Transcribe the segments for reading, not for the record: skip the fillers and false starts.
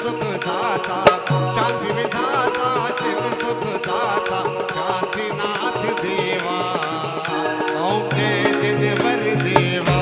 सुखदाता, शांति विधाता शिव सुखदाता, शांतिनाथ देवा, ओम जय दिनवर देवा।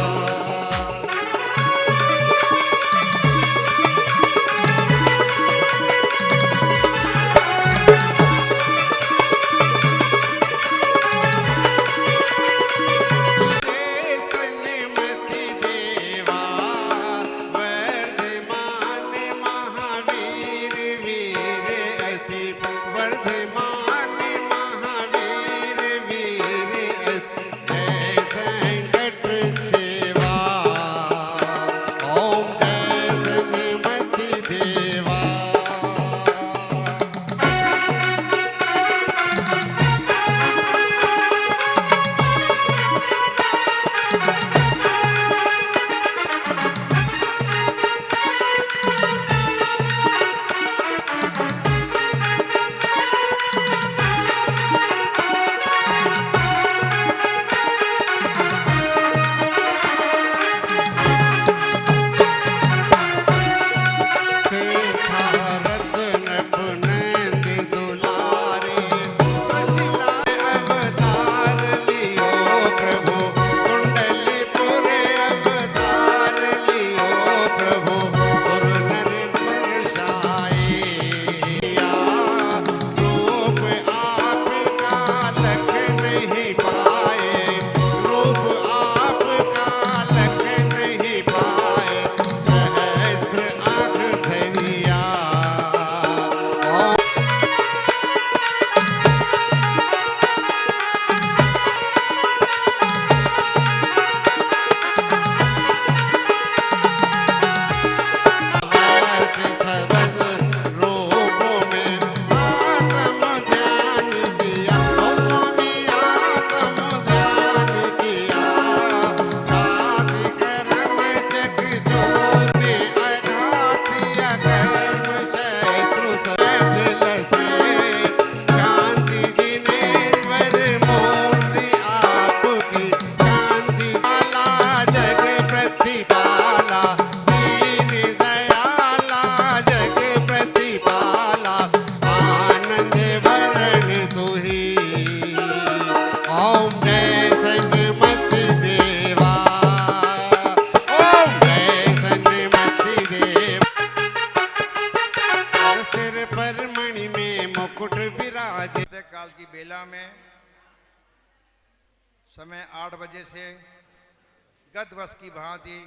काल की बेला में समय 8 बजे से गत वर्ष की भांति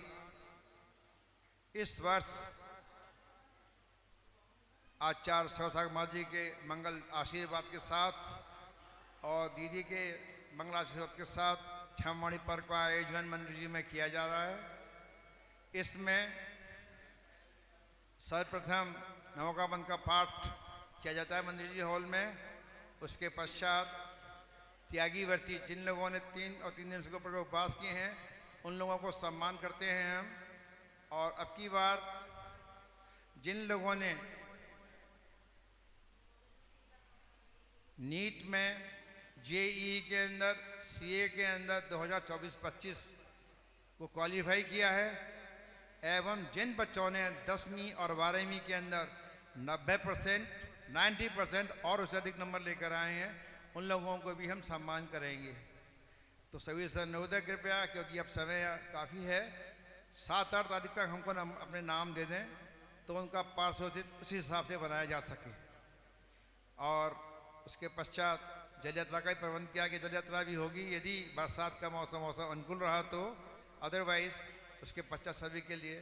इस वर्ष आचार्य सर्वसागमा जी के मंगल आशीर्वाद के साथ और दीदी के मंगल आशीर्वाद के साथ क्षमामणि पर्व का आयोजन मंदिर जी में किया जा रहा है। इसमें सर्वप्रथम नवका बंद का पाठ किया जाता है मंदिर जी हॉल में। उसके पश्चात त्यागी व्रती जिन लोगों ने 3 और 3 दिन से ऊपर उपवास किए हैं उन लोगों को सम्मान करते हैं हम। और अब की बार जिन लोगों ने नीट में जेईई के अंदर सीए के अंदर 2024-25 को क्वालिफाई किया है एवं जिन बच्चों ने 10वीं और 12वीं के अंदर 90%, 90% और उससे अधिक नंबर लेकर आए हैं उन लोगों को भी हम सम्मान करेंगे। तो सभी से अनुरोध है कृपया, क्योंकि अब समय काफ़ी है, 7-8 तारीख तक हमको अपने नाम दे दें तो उनका पार्षद उसी हिसाब से बनाया जा सके। और उसके पश्चात जल यात्रा का ही प्रबंध किया कि जल यात्रा भी होगी यदि बरसात का मौसम अनुकूल रहा तो। अदरवाइज उसके पश्चात सभी के लिए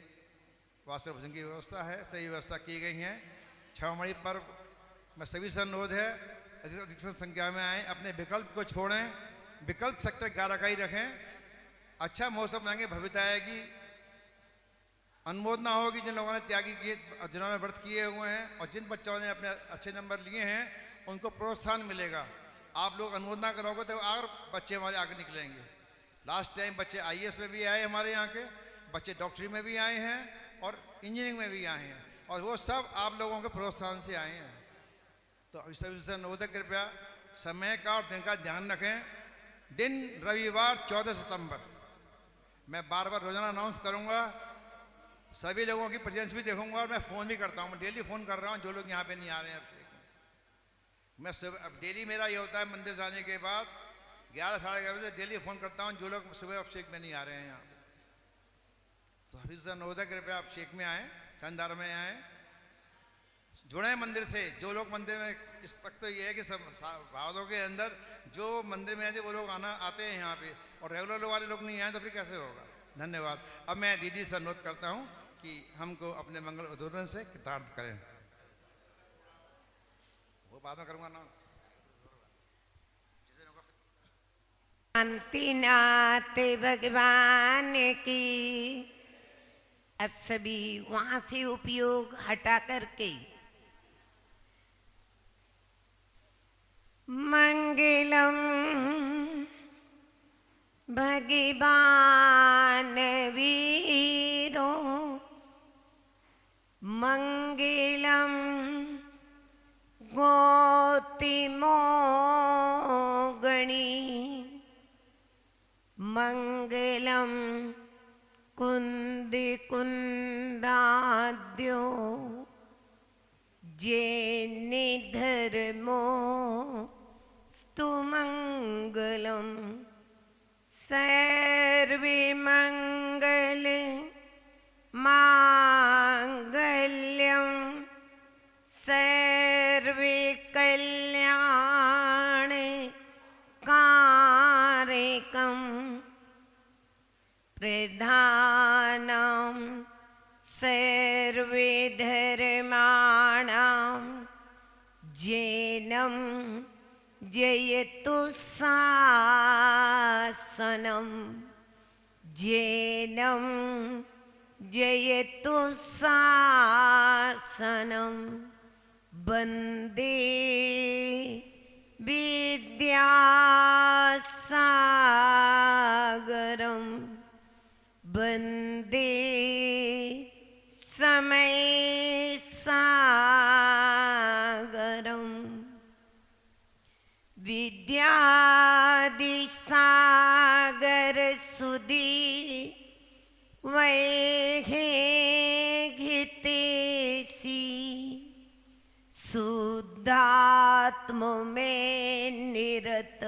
वास्तव भोजन की व्यवस्था है, सही व्यवस्था की गई है। क्षमामणि पर्व में सभी से अनुरोध है अधिक संख्या में आए, अपने विकल्प को छोड़ें, विकल्प सेक्टर 11 का ही रखें। अच्छा मौसम बनाएंगे, भव्यता आएगी, अनुमोदना होगी जिन लोगों ने त्यागी किए, जिन्होंने व्रत किए हुए हैं और जिन बच्चों ने अपने अच्छे नंबर लिए हैं उनको प्रोत्साहन मिलेगा। आप लोग अनुमोदना करोगे तो और बच्चे हमारे आगे निकलेंगे। लास्ट टाइम बच्चे IAS में भी आए, हमारे यहाँ के बच्चे डॉक्टरी में भी आए हैं और इंजीनियरिंग में भी आए हैं और वो सब आप लोगों के प्रोत्साहन से आए हैं। तो सभी से अनुरोध है कृपया समय का और दिन का ध्यान रखें। दिन रविवार 14 सितंबर, मैं बार बार रोजाना अनाउंस करूंगा, सभी लोगों की प्रेजेंस भी देखूंगा और मैं फ़ोन भी करता हूँ, डेली फ़ोन कर रहा हूँ जो लोग यहाँ पे नहीं आ रहे हैं अभिषेक में। मैं सुबह अब डेली मेरा ये होता है मंदिर से आने के बाद 11 साढ़े 11 बजे डेली फ़ोन करता हूँ जो लोग सुबह अभिषेक में नहीं आ रहे हैं यहाँ पे। तो हफीज नवोदय कृपया अभिषेक में आए, शानदार में आए, जुड़े मंदिर से। जो लोग मंदिर में इस वक्त तो ये है कि सब भावों के अंदर जो मंदिर में आते वो लोग आते हैं यहाँ पे, और रेगुलर वाले लोग नहीं आए तो फिर कैसे होगा। धन्यवाद। अब मैं दीदी से अनुरोध करता हूँ कि हमको अपने मंगल उद्बोधन से कृतार्थ करें। वो बाद में करूँगा ना। शांतिनाथ भगवान की। अब सभी वहां से उपयोग हटा करके मंगलम भगवान वीरो मंगलम गौतमो गणी मंगलम कुंद कुंदाद्यो जैने धर्मो स्तु मंगलम सर्वे मंगल मांगल्यम सर्वे कल्याण कारकम प्रधानम सर्वे धर्माणां जैनम जयतु शासनम जैनम जयतु शासनम वंदे विद्यासागरम वंदे समय सागरम विद्यादिसागर सुधी वैघितेसी शुद्धात्म में निरत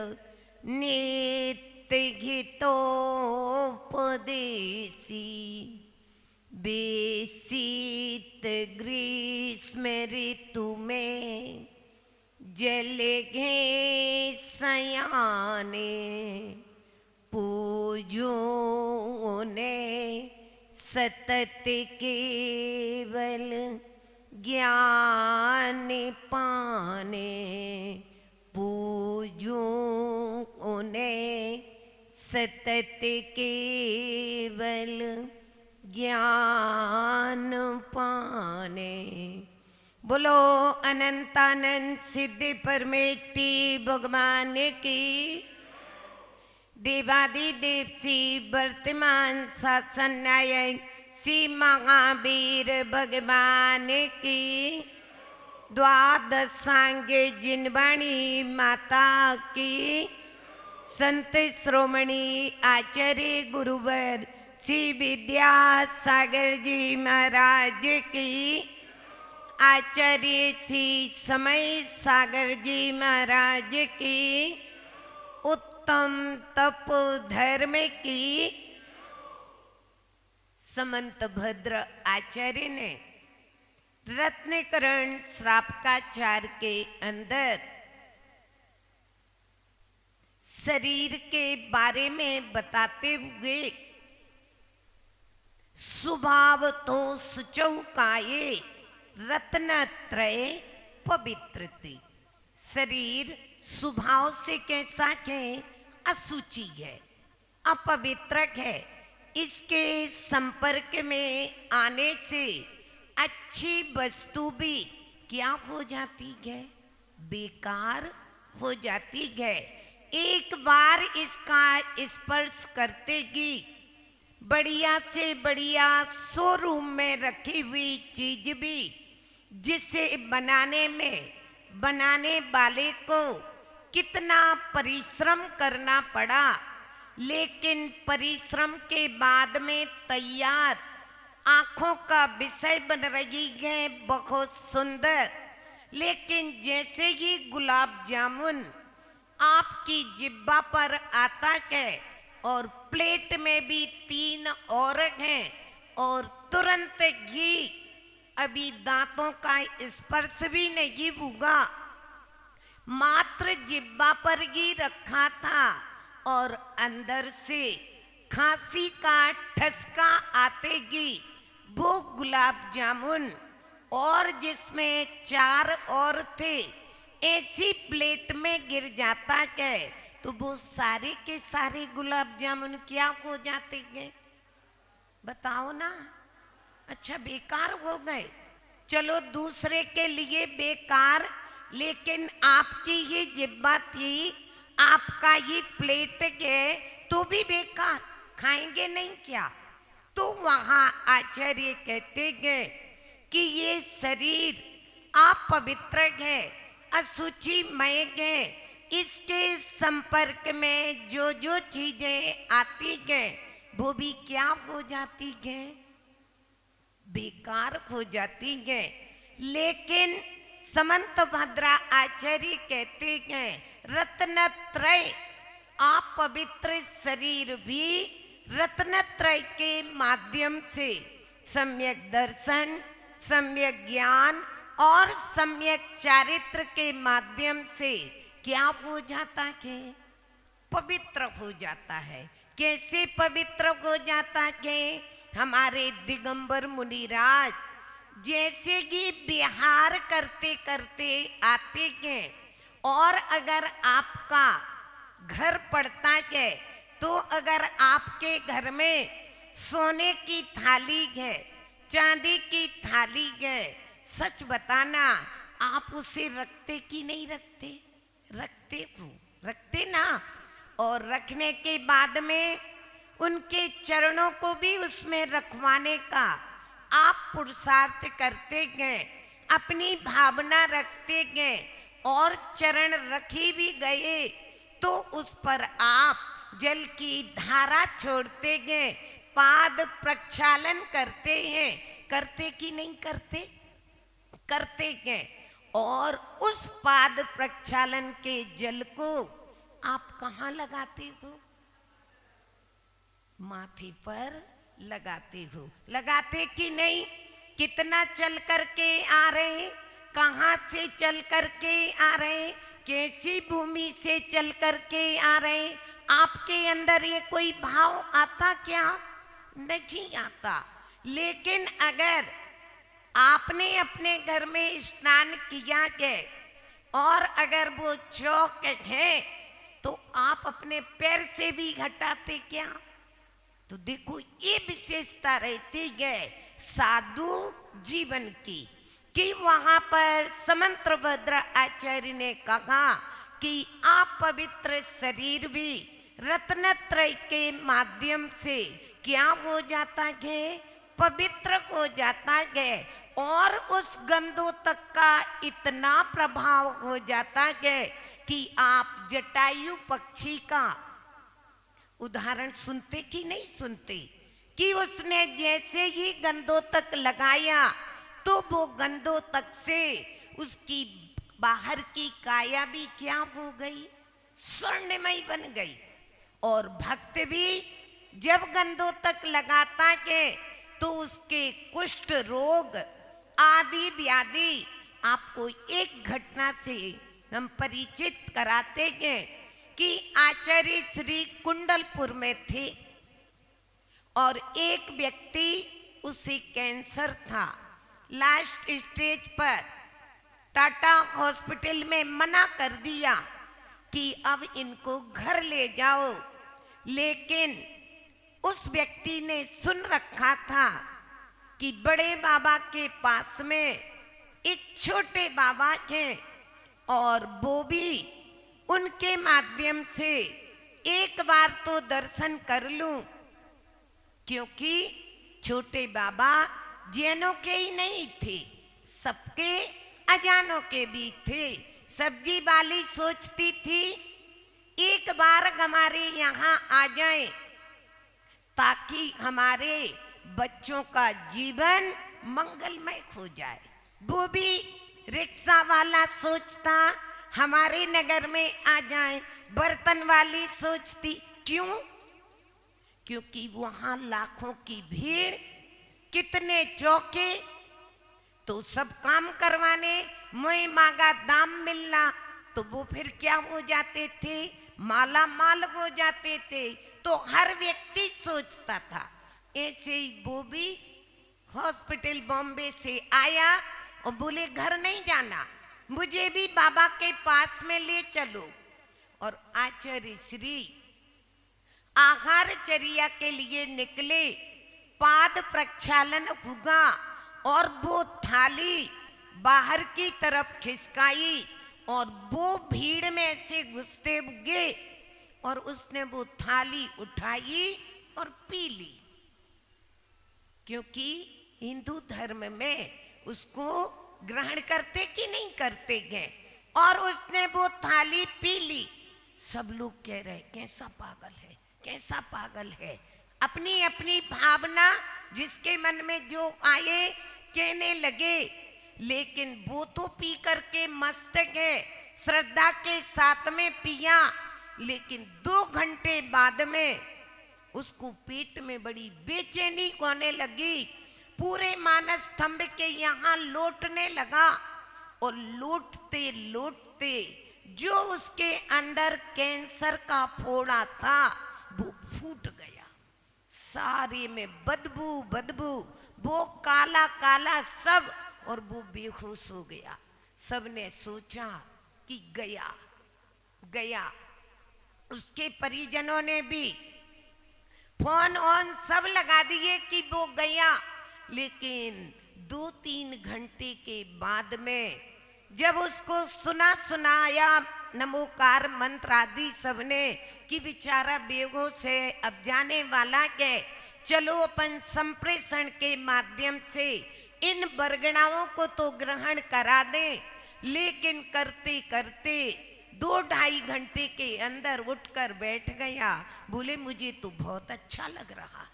नित्य घितोपदेशी बेशीत ग्रीष्म ऋतु में जल घे सयाने पूजो ने सतत केवल ज्ञान पाने पूजो उन्हें सतत केवल ज्ञान पाने। बोलो अनंतानंद सिद्धि परमेष्टि भगवान की। देवादिदेव श्री वर्तमान शासन नायक श्री महावीर भगवान की। द्वादशांगे जिनवाणी माता की। संत श्रोमणी आचार्य गुरुवर श्री विद्यासागर जी महाराज की। आचार्य श्री समय सागर जी महाराज की। उत्तम तप धर्म की। समंत भद्र आचार्य ने रत्नकरण श्रापकाचार के अंदर शरीर के बारे में बताते हुए स्वभाव तो सुचौ काये रत्नत्रय पवित्रते। शरीर स्वभाव से कैसा है? असुचि है, अपवित्र है। इसके संपर्क में आने से अच्छी वस्तु भी क्या हो जाती है? बेकार हो जाती है। एक बार इसका स्पर्श करते ही बढ़िया से बढ़िया शोरूम में रखी हुई चीज भी जिसे बनाने वाले को कितना परिश्रम करना पड़ा, लेकिन परिश्रम के बाद में तैयार आंखों का विषय बन रही है, बहुत सुंदर। लेकिन जैसे ही गुलाब जामुन आपकी जिब्बा पर आता है और प्लेट में भी 3 और हैं और तुरंत ही अभी दांतों का स्पर्श भी नहीं हुआ, मात्र जिब्बा पर ही रखा था और अंदर से खांसी का ठसका आते ही वो गुलाब जामुन और जिसमें 4 और थे ऐसी प्लेट में गिर जाता है तो वो सारे के सारे गुलाब जामुन क्या हो जाते हैं बताओ ना। अच्छा, बेकार हो गए। चलो दूसरे के लिए बेकार, लेकिन आपकी ये जिब्बा थी, आपका ये प्लेट है तो भी बेकार, खाएंगे नहीं क्या? तो वहां आचार्य कहते हैं कि ये शरीर अपवित्र है, अशुचिमय है, इसके संपर्क में जो जो चीजें आती हैं वो भी क्या हो जाती हैं? बेकार हो जाती हैं। लेकिन समंत भद्रा आचार्य कहते हैं रत्नत्रय, अपवित्र शरीर भी रत्नत्रय के माध्यम से सम्यक दर्शन, सम्यक ज्ञान और सम्यक चारित्र के माध्यम से क्या हो जाता है? पवित्र हो जाता है। कैसे पवित्र हो जाता है? हमारे दिगंबर मुनिराज जैसे कि विहार करते करते आते हैं और अगर आपका घर पड़ता है तो अगर आपके घर में सोने की थाली है, चांदी की थाली है, सच बताना आप उसे रखते कि नहीं रखते? रखते हो, रखते ना। और रखने के बाद में उनके चरणों को भी उसमें रखवाने का आप पुरुषार्थ करते हैं, अपनी भावना रखते हैं और चरण रखी भी गए तो उस पर आप जल की धारा छोड़ते हैं, पाद प्रक्षालन करते हैं। करते कि नहीं करते? करते हैं। और उस पाद प्रक्षालन के जल को आप कहाँ लगाते हो? माथे पर लगाते हो। लगाते कि नहीं? कितना चल करके आ रहे, कहाँ से चल करके आ रहे, कैसी भूमि से चल करके आ रहे? आपके अंदर ये कोई भाव आता क्या? नहीं आता। लेकिन अगर आपने अपने घर में स्नान किया है और अगर वो चौक है तो आप अपने पैर से भी घटाते क्या? तो देखो ये विशेषता रहती है साधु जीवन की कि वहां पर समंतभद्र आचार्य ने कहा कि आप पवित्र शरीर भी रत्नत्रय के माध्यम से क्या हो जाता है? पवित्र हो जाता है और उस गंधोतक का इतना प्रभाव हो जाता है कि आप जटायु पक्षी का उदाहरण सुनते कि नहीं सुनते कि उसने जैसे ही गंधोतक लगाया तो वो गंधोतक से उसकी बाहर की काया भी क्या हो गई? स्वर्णमयी बन गई। और भक्त भी जब गंधोतक लगाता है तो उसके कुष्ठ रोग आदि व्याधि, आपको एक घटना से हम परिचित कराते हैं कि आचार्य श्री कुंडलपुर में थे और एक व्यक्ति उसे कैंसर था, लास्ट स्टेज पर। टाटा हॉस्पिटल में मना कर दिया कि अब इनको घर ले जाओ, लेकिन उस व्यक्ति ने सुन रखा था कि बड़े बाबा के पास में एक छोटे बाबा हैं और वो भी उनके माध्यम से एक बार तो दर्शन कर लूं, क्योंकि छोटे बाबा जैनों के ही नहीं थे, सबके अजानों के भी थे। सब्जी वाली सोचती थी एक बार हमारे यहाँ आ जाए ताकि हमारे बच्चों का जीवन मंगलमय हो जाए। वो भी रिक्शा वाला सोचता हमारे नगर में आ जाए, बर्तन वाली सोचती क्यों? क्योंकि वहां लाखों की भीड़, कितने चौके, तो सब काम करवाने, मुँह मांगा दाम मिलना, तो वो फिर क्या हो जाते थे, माला माल हो जाते थे। तो हर व्यक्ति सोचता था। ऐसे ही वो भी हॉस्पिटल बॉम्बे से आया और बोले घर नहीं जाना, मुझे भी बाबा के पास में ले चलो। और आचार्य श्री आहारचर्या के लिए निकले, पाद प्रक्षालन हुआ और वो थाली बाहर की तरफ खिसकाई और वो भीड़ में से घुसते गए और उसने वो थाली उठाई और पी ली, क्योंकि हिंदू धर्म में उसको ग्रहण करते कि नहीं करते गए, और उसने वो थाली पी ली। सब लोग कह रहे कैसा पागल है, कैसा पागल है। अपनी अपनी भावना जिसके मन में जो आए कहने लगे, लेकिन वो तो पी करके मस्त गए, श्रद्धा के साथ में पिया। लेकिन 2 घंटे बाद में उसको पेट में बड़ी बेचैनी होने लगी, पूरे मानस स्तंभ के यहाँ लौटने लगा और लौटते लौटते जो उसके अंदर कैंसर का फोड़ा था वो फूट गया। सारे में बदबू बदबू, वो काला काला सब, और वो बेहोश हो गया। सबने सोचा कि गया गया। उसके परिजनों ने भी फोन ऑन सब लगा दिए कि वो गया। लेकिन 2-3 घंटे के बाद में जब उसको सुनाया नमोकार मंत्र आदि सबने कि बेचारा बेहोश है, अब जाने वाला है, चलो अपन संप्रेषण के माध्यम से इन बरगणाओं को तो ग्रहण करा दें। लेकिन करते करते 2-2.5 घंटे के अंदर उठकर बैठ गया। बोले मुझे तो बहुत अच्छा लग रहा है।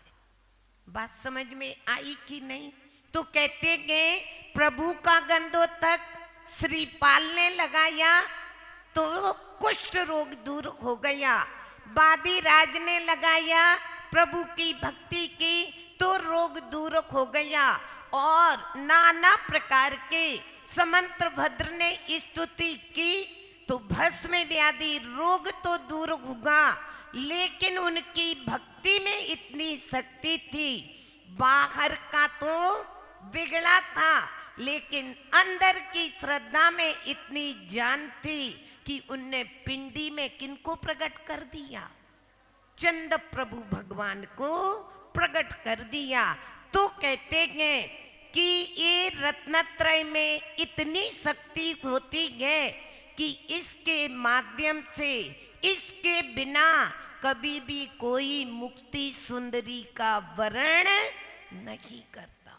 बात समझ में आई कि नहीं? तो कहते गए प्रभु का गंधोतक श्री पाल ने लगाया तो कुष्ठ रोग दूर हो गया। बादी राज ने लगाया प्रभु की भक्ति की तो रोग दूर हो गया। और नाना प्रकार के समंत्र भद्र ने स्तुति की तो भस्म व्याधि रोग तो दूर होगा। लेकिन उनकी भक्ति में इतनी शक्ति थी, बाहर का तो बिगड़ा था लेकिन अंदर की श्रद्धा में इतनी जान थी कि उनने पिंडी में किनको प्रकट कर दिया? चंद प्रभु भगवान को प्रकट कर दिया। तो कहते हैं कि ये रत्नत्रय में इतनी शक्ति होती है कि इसके माध्यम से, इसके बिना कभी भी कोई मुक्ति सुंदरी का वर्ण नहीं करता।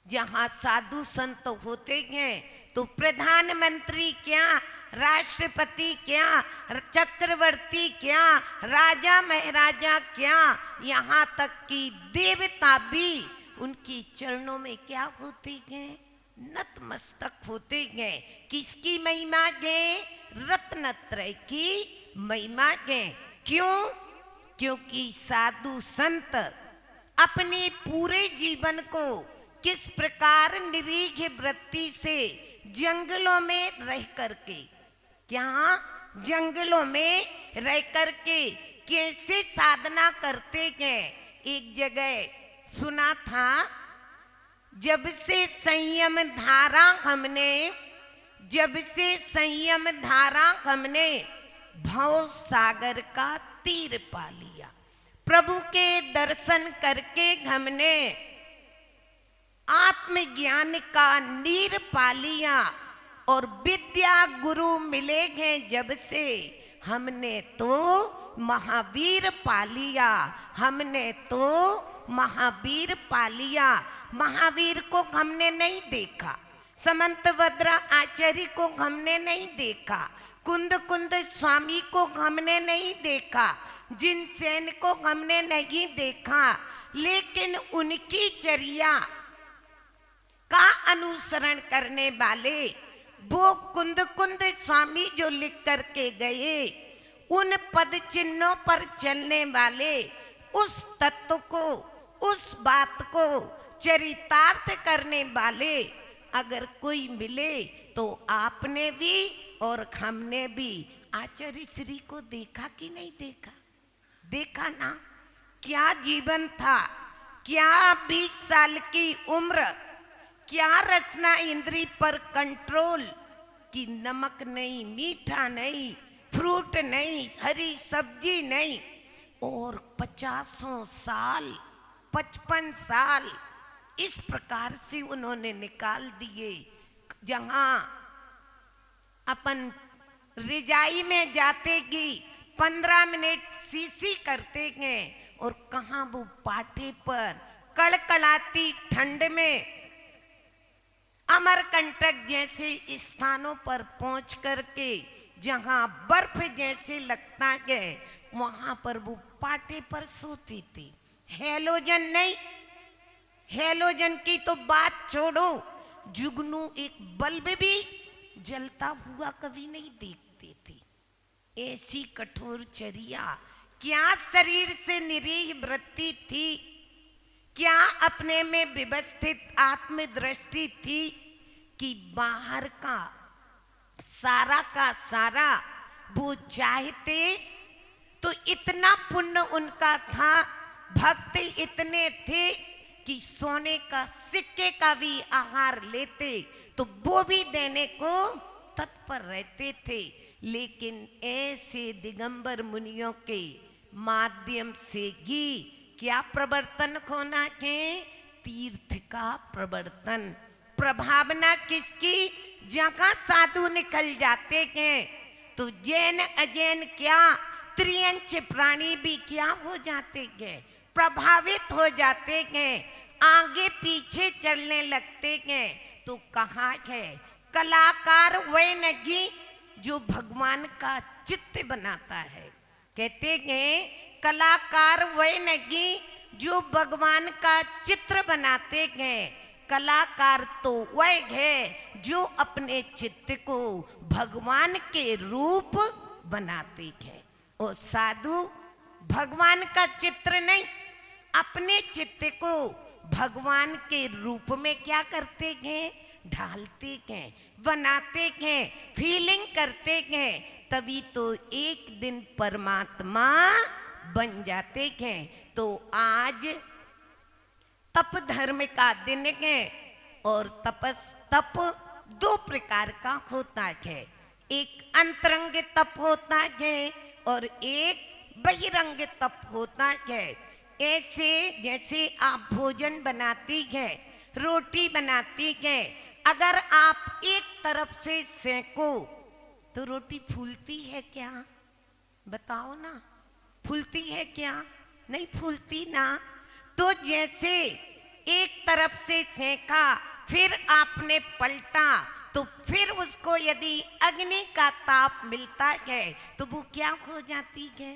जहां साधु संत होते हैं तो प्रधानमंत्री क्या, राष्ट्रपति क्या, चक्रवर्ती क्या, राजा महाराजा क्या, यहाँ तक कि देवता भी उनकी चरणों में क्या होते हैं? नतमस्तक होते हैं। किसकी महिमा है? रत्नत्रय की महिमा है। क्यों? क्योंकि साधु संत अपने पूरे जीवन को किस प्रकार निरीह वृत्ति से जंगलों में रह करके, क्या जंगलों में रह करके कैसे साधना करते हैं। एक जगह सुना था, जब से संयम धारा हमने भव सागर का तीर पा लिया। प्रभु के दर्शन करके हमने आत्मज्ञान का नीर पा लिया और विद्या गुरु मिले हैं जब से, हमने तो महावीर पा लिया। हमने तो महावीर पा लिया। महावीर को हमने नहीं देखा, समंतभद्र आचार्य को हमने नहीं देखा, कुंद कुंद स्वामी को हमने नहीं देखा, जिनसेन को हमने नहीं देखा, लेकिन उनकी चर्या का अनुसरण करने वाले वो कुंद कुंद स्वामी जो लिख करके गए, उन पद चिन्हों पर चलने वाले उस तत्व को, उस बात को चरितार्थ करने वाले अगर कोई मिले तो आपने भी और हमने भी आचार्य श्री को देखा कि नहीं देखा? देखा ना? क्या जीवन था, क्या 20 साल की उम्र, क्या रचना इंद्री पर कंट्रोल कि नमक नहीं, मीठा नहीं, फ्रूट नहीं, हरी सब्जी नहीं, और 50 साल 55 साल इस प्रकार से उन्होंने निकाल दिए। जहां अपन रिजाई में जाते कि 15 मिनट सीसी करते गए, और कहां वो पाटे पर कड़कड़ाती ठंड में अमरकंटक जैसे स्थानों पर पहुंच करके जहां बर्फ जैसे लगता है, वहां पर वो पाटे पर सोती थी। हेलोजन नहीं, हेलोजन की तो बात छोड़ो, जुगनू एक बल्ब भी जलता हुआ कभी नहीं देखते थे। ऐसी कठोर चर्या, क्या शरीर से निरीह वृत्ति थी, क्या अपने में व्यवस्थित आत्मदृष्टि थी कि बाहर का सारा वो चाहते तो इतना पुण्य उनका था, भक्त इतने थे कि सोने का सिक्के का भी आहार लेते तो वो भी देने को तत्पर रहते थे। लेकिन ऐसे दिगंबर मुनियों के माध्यम से ही क्या प्रवर्तन होना है? तीर्थ का प्रवर्तन। प्रभावना किसकी? जहां साधु निकल जाते हैं तो जैन अजैन क्या, त्रियंच प्राणी भी क्या हो जाते हैं, प्रभावित हो जाते हैं, आगे पीछे चलने लगते हैं। तो कहा है कलाकार वह नहीं जो भगवान का चित्र बनाता है। कहते हैं कलाकार वह नहीं जो भगवान का चित्र बनाते हैं, कलाकार तो वह है जो अपने चित्त को भगवान के रूप बनाते हैं। और साधु भगवान का चित्र नहीं, अपने चित्त को भगवान के रूप में क्या करते हैं? ढालते हैं, बनाते हैं, फीलिंग करते हैं, तभी तो एक दिन परमात्मा बन जाते हैं। तो आज तप धर्म का दिन है, और तप 2 प्रकार का होता है। एक अंतरंग तप होता है और एक बहिरंग तप होता है। ऐसे जैसे आप भोजन बनाती है, रोटी बनाती है, अगर आप एक तरफ से सेको तो रोटी फूलती है क्या? बताओ ना, फूलती है क्या? नहीं फूलती ना। तो जैसे एक तरफ से सेका, फिर आपने पलटा, तो फिर उसको यदि अग्नि का ताप मिलता है तो वो क्या हो जाती है?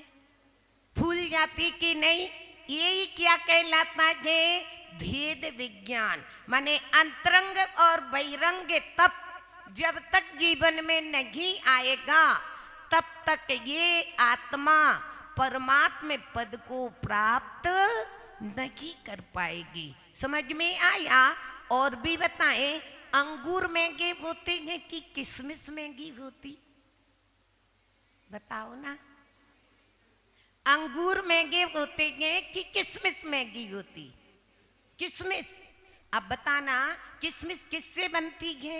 फूल जाती कि नहीं? यही क्या कहलाता है? भेद विज्ञान। माने अंतरंग और बहिरंग तप जब तक जीवन में नहीं आएगा तब तक ये आत्मा परमात्मा पद को प्राप्त नहीं कर पाएगी। समझ में आया? और भी बताएं, अंगूर महंगे होते हैं कि किशमिश महंगी होती? बताओ ना। अंगूर महंगे होते हैं कि किशमिश महंगी होती? किशमिश। अब बताना किशमिश किससे बनती है?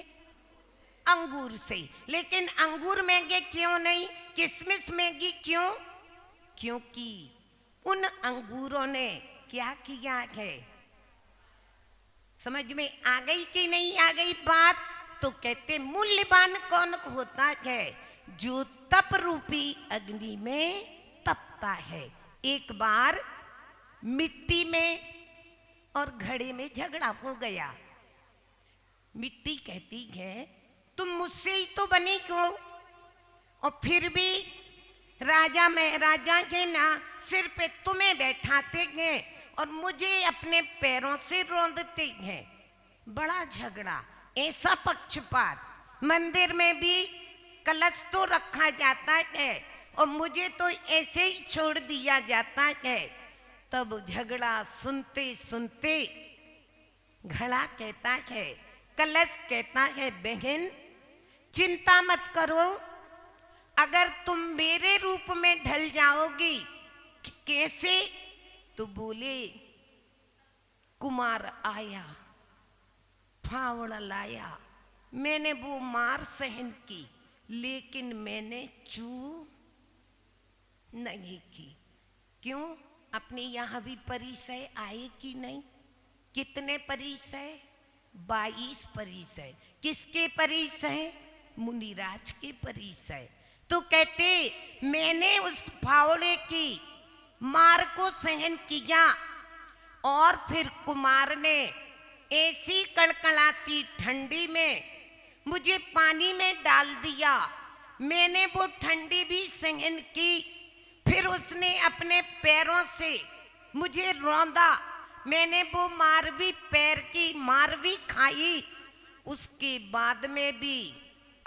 अंगूर से। लेकिन अंगूर महंगे क्यों नहीं, किशमिश महंगी क्यों? क्योंकि उन अंगूरों ने क्या किया है? समझ में आ गई कि नहीं आ गई बात? तो कहते मूल्यवान कौन होता है? जो तप रूपी अग्नि में तपता है। एक बार मिट्टी में और घड़े में झगड़ा हो गया। मिट्टी कहती है तुम मुझसे ही तो बनी हो, और फिर भी राजा महाराजा के ना सिर पे तुम्हें बैठाते हैं, और मुझे अपने पैरों से रौंदते हैं। बड़ा झगड़ा, ऐसा पक्षपात। मंदिर में भी कलश तो रखा जाता है और मुझे तो ऐसे ही छोड़ दिया जाता है। तब झगड़ा सुनते सुनते घड़ा कहता है, कलश कहता है, बहन चिंता मत करो, अगर तुम मेरे रूप में ढल जाओगी। कैसे? तो बोले, कुमार आया, फावड़ा लाया, मैंने वो मार सहन की, लेकिन मैंने चू नहीं की। क्यों? अपने यहाँ भी परिचय आए कि नहीं? कितने परिचय? 22 परिचय। किसके परिचय? मुनिराज के परिचय। तो कहते, मैंने उस फावड़े की मार को सहन किया और फिर कुमार ने ऐसी कड़कड़ाती ठंडी में मुझे पानी में डाल दिया। मैंने वो ठंडी भी सहन की, फिर उसने अपने पैरों से मुझे रौंदा। मैंने वो मार भी, पैर की मार भी खाई। उसके बाद में भी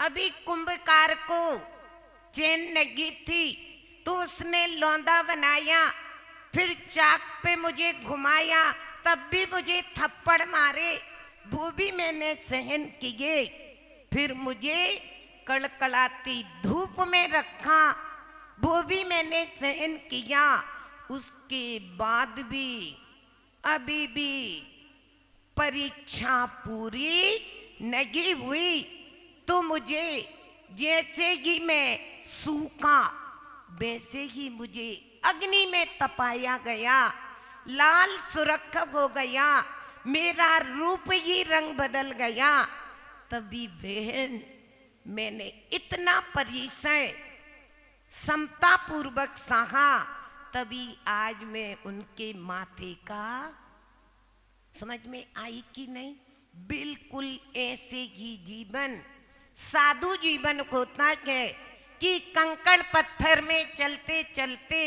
अभी कुंभकार को चैन लगी थी तो उसने लौंदा बनाया, फिर चाक पे मुझे घुमाया, तब भी मुझे थप्पड़ मारे, वो भी मैंने सहन किए। फिर मुझे कड़कड़ाती धूप में रखा, वो भी मैंने सहन किया। उसके बाद भी अभी भी परीक्षा पूरी नहीं हुई तो मुझे जैसे ही मैं सूखा वैसे ही मुझे अग्नि में तपाया गया, लाल सुर्ख हो गया, मेरा रूप ही रंग बदल गया। तभी बहन मैंने इतना परिचय समता पूर्वक सहा, तभी आज मैं उनके माथे का समझ में आई कि नहीं? बिल्कुल ऐसे ही जीवन, साधु जीवन होता है कि कंकड़ पत्थर में चलते चलते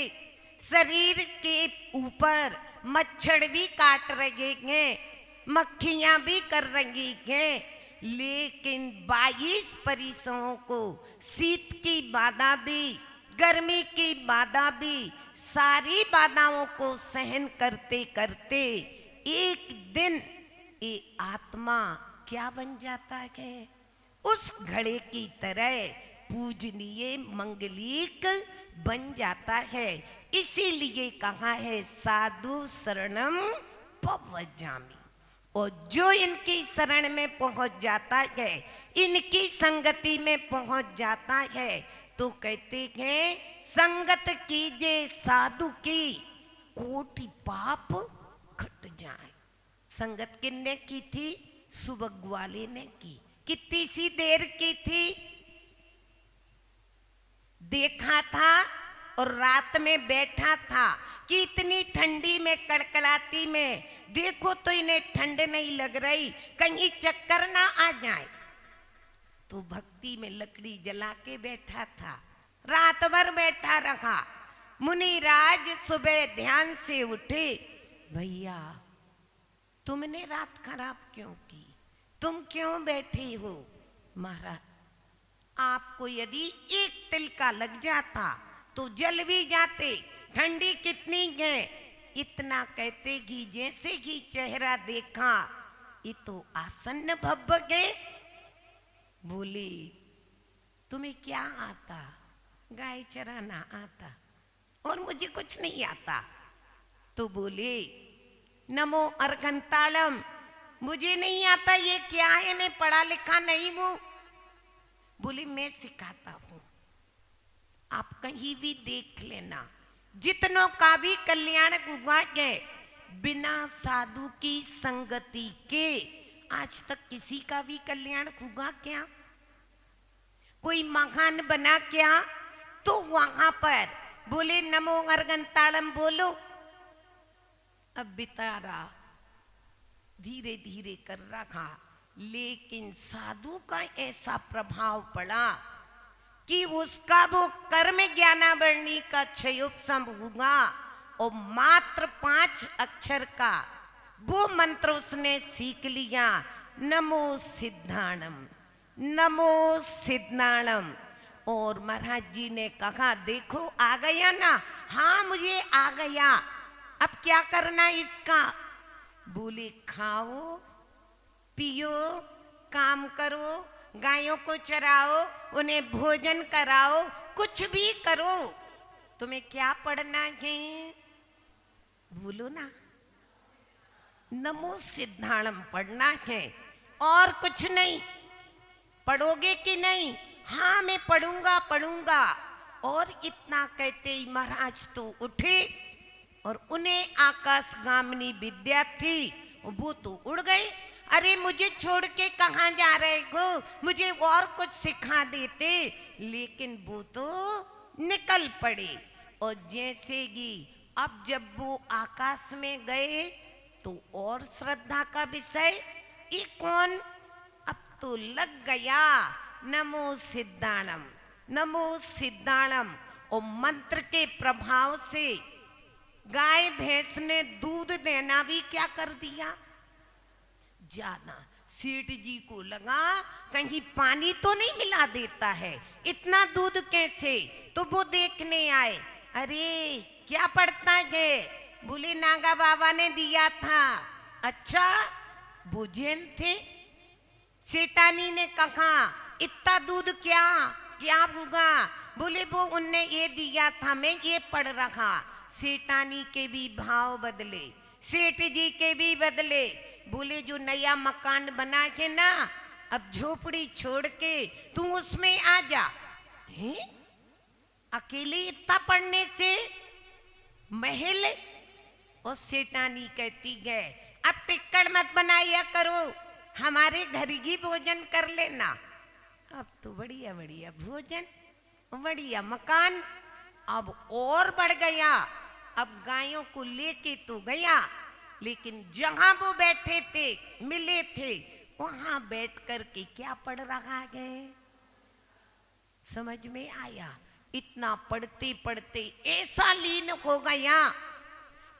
शरीर के ऊपर मच्छर भी काट रहे हैं, मक्खियां भी कर रही हैं, लेकिन 22 परिसरों को शीत की बाधा भी, गर्मी की बाधा भी, सारी बाधाओं को सहन करते करते एक दिन ये आत्मा क्या बन जाता है? उस घड़े की तरह पूजनीय मंगलिक बन जाता है। इसीलिए कहा है साधु शरणम पवज्जामि। और जो इनकी शरण में पहुंच जाता है, इनकी संगति में पहुंच जाता है, तो कहते हैं संगत कीजे साधु की, कोटि पाप घट जाए। संगत किसने की थी? सुबह वाले ने की। कितनी सी देर की थी? देखा था और रात में बैठा था कि इतनी ठंडी में, कड़कड़ाती में, देखो तो इन्हें ठंड नहीं लग रही, कहीं चक्कर ना आ जाए। तो भक्ति में लकड़ी जला के बैठा था, रात भर बैठा रहा। मुनिराज सुबह ध्यान से उठे, भैया तुमने रात खराब क्यों की? तुम क्यों बैठी हो? महाराज आपको यदि एक तिल का लग जाता तो जल भी जाते, ठंडी कितनी है। इतना कहते कि जैसे ही चेहरा देखा, ये तो आसन्न भव गए। बोली तुम्हें क्या आता? गाय चराना आता और मुझे कुछ नहीं आता। तो बोले नमो अर्घंतालम, मुझे नहीं आता, ये क्या है? मैं पढ़ा लिखा नहीं हूं। बोली मैं सिखाता हूं, आप कहीं भी देख लेना, जितनों का भी कल्याण हुआ है बिना साधु की संगति के। आज तक किसी का भी कल्याण हुआ क्या? कोई महान बना क्या? तो वहां पर बोले नमो अर्घंतालम बोलो। अब बितारा धीरे धीरे कर रहा, लेकिन साधु का ऐसा प्रभाव पड़ा कि उसका वो कर्म ज्ञानावरणी का क्षयोपम हुआ और मात्र 5 अक्षर का वो मंत्र उसने सीख लिया, नमो सिद्धाणम, नमो सिद्धाणम। और महाराज जी ने कहा देखो आ गया ना, हाँ मुझे आ गया, अब क्या करना इसका? बोले खाओ पियो, काम करो, गायों को चराओ, उन्हें भोजन कराओ, कुछ भी करो, तुम्हें क्या पढ़ना है? बोलो ना, नमो सिद्धाणम पढ़ना है, और कुछ नहीं। पढ़ोगे कि नहीं? हाँ मैं पढ़ूंगा पढ़ूंगा। और इतना कहते ही महाराज तो उठे और उन्हें आकाशगामिनी विद्या थी, वो तो उड़ गए। अरे मुझे छोड़ के कहाँ जा रहे हो, मुझे और कुछ सिखा देते, लेकिन वो तो निकल पड़े। और जैसे ही अब जब वो आकाश में गए तो और श्रद्धा का विषय, ये कौन? अब तो लग गया नमो सिद्धाणम, नमो सिद्धाणम। और मंत्र के प्रभाव से गाय भैंस ने दूध देना भी क्या कर दिया, ज्यादा। सेठ जी को लगा कहीं पानी तो नहीं मिला देता है, इतना दूध कैसे? तो वो देखने आए, अरे क्या पड़ता है? बोले नागा बाबा ने दिया था। अच्छा वो जैन थे। सेठानी ने कहा इतना दूध क्या क्या होगा? बोले वो उनने ये दिया था, मैं ये पढ़ रहा। सेठानी के भी भाव बदले, सेठ जी के भी बदले। बोले जो नया मकान बना के ना, अब झोपड़ी छोड़ के तू उसमें आ जा। हैं? अकेले इतना पढ़ने से महल? और सेठानी कहती है अब टिक्कड़ मत बनाया करो, हमारे घर ही भोजन कर लेना। अब तो बढ़िया बढ़िया भोजन, बढ़िया मकान, अब और बढ़ गया। अब गायों को लेके तो गया, लेकिन जहां वो बैठे थे, मिले थे, वहां बैठ कर के क्या पढ़ रहा है? समझ में आया? इतना पढ़ते पढ़ते ऐसा लीन हो गया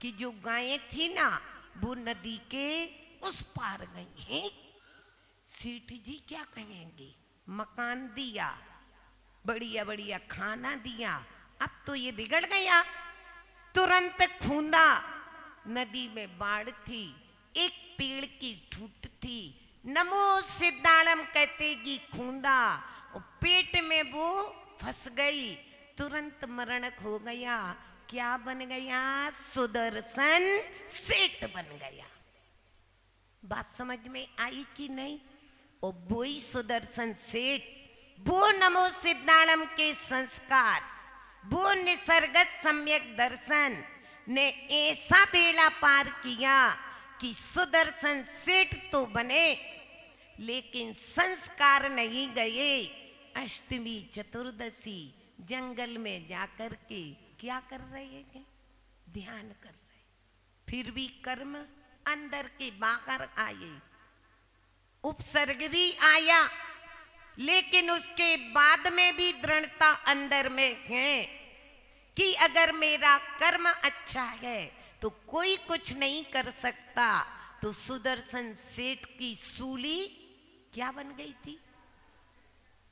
कि जो गायें थी ना, वो नदी के उस पार गई हैं। सेठ जी क्या कहेंगे? मकान दिया, बढ़िया बढ़िया खाना दिया, अब तो ये बिगड़ गया। तुरंत खूंदा, नदी में बाढ़ थी, एक पेड़ की ठूट थी, नमो सिद्धाणम कहते कि खूंदा, और पेट में वो फंस गई, तुरंत मरण हो गया। क्या बन गया? सुदर्शन सेठ बन गया। बात समझ में आई कि नहीं? और वो ही सुदर्शन सेठ, वो नमो सिद्धाणम के संस्कार, वो निसर्गत सम्यक दर्शन ने ऐसा बेड़ा पार किया कि सुदर्शन सेठ तो बने, लेकिन संस्कार नहीं गए। अष्टमी चतुर्दशी जंगल में जाकर के क्या कर रहे हैं? ध्यान कर रहे। फिर भी कर्म अंदर के बाहर आए, उपसर्ग भी आया, लेकिन उसके बाद में भी दृढ़ता अंदर में है कि अगर मेरा कर्म अच्छा है तो कोई कुछ नहीं कर सकता। तो सुदर्शन सेठ की सूली क्या बन गई थी?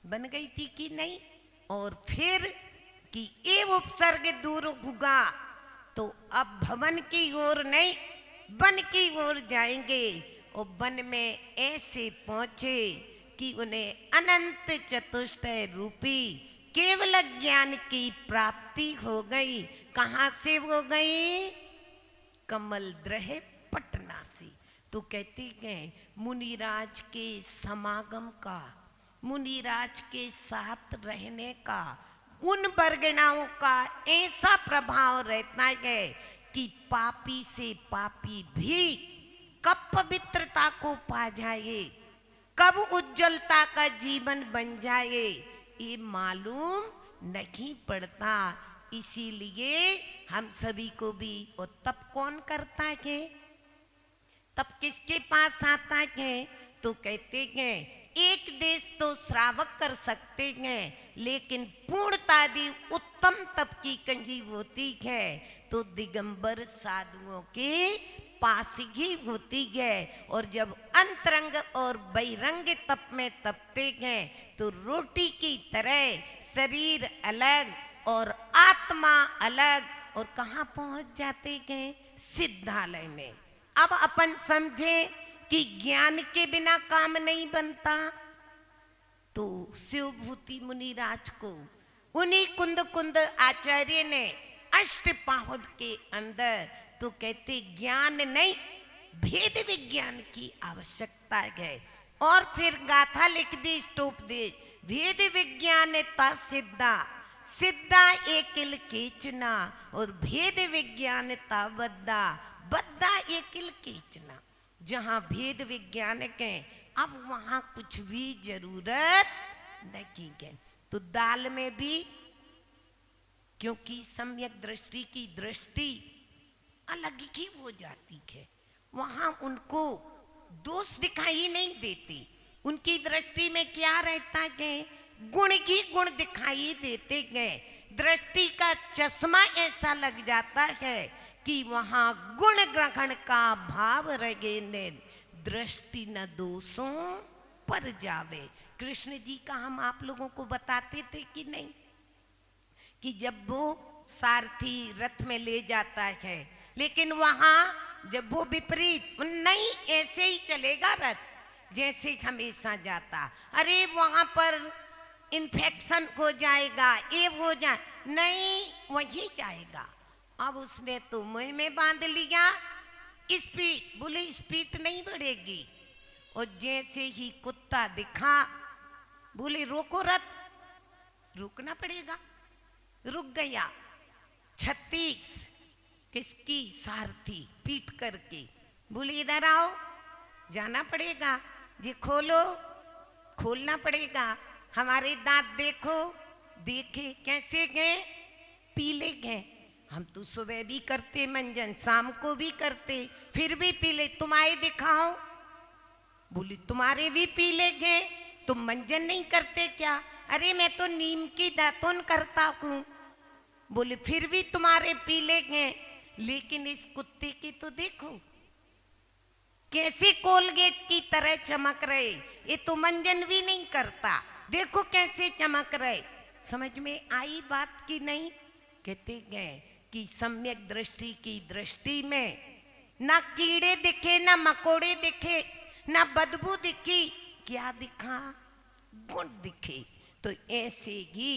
बन गई थी कि नहीं? और फिर कि ये उपसर्ग दूर होगा तो अब भवन की ओर नहीं, वन की ओर जाएंगे। और वन में ऐसे पहुंचे कि उन्हें अनंत चतुष्टय रूपी केवल ज्ञान की प्राप्ति हो गई। कहां से हो गई? कमल द्रह पटना से। तो कहते हैं मुनिराज के समागम का, मुनिराज के साथ रहने का, उन वर्गणाओं का ऐसा प्रभाव रहता है कि पापी से पापी भी कब पवित्रता को पा जाए, कब उज्जवलता का जीवन बन जाए, ये मालूम नहीं पड़ता। इसीलिए हम सभी को भी, और तब कौन करता है? तब किसके पास आता है? तो कहते हैं एक देश तो श्रावक कर सकते हैं, लेकिन पूर्णतादि उत्तम तप की कहीं होती है तो दिगंबर साधुओं के पास ही होती है। और जब अंतरंग और बहिरंग तप में तपते हैं तो रोटी की तरह शरीर अलग और आत्मा अलग, और कहाँ पहुंच जाते हैं? सिद्धालय में। अब अपन समझे कि ज्ञान के बिना काम नहीं बनता, तो शिवभूति मुनिराज को उन्हीं कुंद कुंद आचार्य ने अष्टपाहुड़ के अंदर तो कहते ज्ञान नहीं भेद विज्ञान की आवश्यकता है। और फिर गाथा लिख दी, स्टोप दे, भेद विज्ञानता सिद्धा, सिद्धा एकिल केचना, और भेद विज्ञानता बद्धा, बद्धा एकिल केचना। जहां भेद विज्ञान के अब वहां कुछ भी जरूरत नहीं है। तो दाल में भी क्योंकि सम्यक दृष्टि की दृष्टि अलग ही हो जाती है, वहां उनको दोष दिखाई नहीं देती। उनकी दृष्टि में क्या रहता है? गुण ही गुण दिखाई देते हैं। दृष्टि का चश्मा ऐसा लग जाता है कि वहां गुण ग्रहण का भाव रहे ने, दृष्टि न दोषों पर जावे। कृष्ण जी का हम आप लोगों को बताते थे कि नहीं, कि जब वो सारथी रथ में ले जाता है, लेकिन वहां जब वो विपरीत नहीं, ऐसे ही चलेगा रथ जैसे हमेशा जाता, अरे वहां पर इन्फेक्शन हो जाएगा, ये हो जाए, नहीं वही जाएगा। अब उसने तो मुंह में बांध लिया स्पीड, बोले स्पीड नहीं बढ़ेगी। और जैसे ही कुत्ता दिखा, बोले रोको रथ, रुकना पड़ेगा, रुक गया। 36 किसकी? सारथी पीट करके, बोले इधर आओ, जाना पड़ेगा जी, खोलो, खोलना पड़ेगा, हमारे दांत देखो। देखे कैसे गए? पीले गए। हम तो सुबह भी करते मंजन, शाम को भी करते, फिर भी पीले। तुम्हारे दिखाओ, बोली तुम्हारे भी पीले गए, तुम मंजन नहीं करते क्या? अरे मैं तो नीम की दातुन करता हूं। बोले फिर भी तुम्हारे पीले गए। लेकिन इस कुत्ते की तो देखो कैसे कोलगेट की तरह चमक रहे, ये तो मंजन भी नहीं करता, देखो कैसे चमक रहे। समझ में आई बात की नहीं? कहते गए कि सम्यक दृष्टि की दृष्टि में ना कीड़े दिखे, ना मकोड़े दिखे, ना बदबू दिखी, क्या दिखा? गुण दिखे। तो ऐसे ही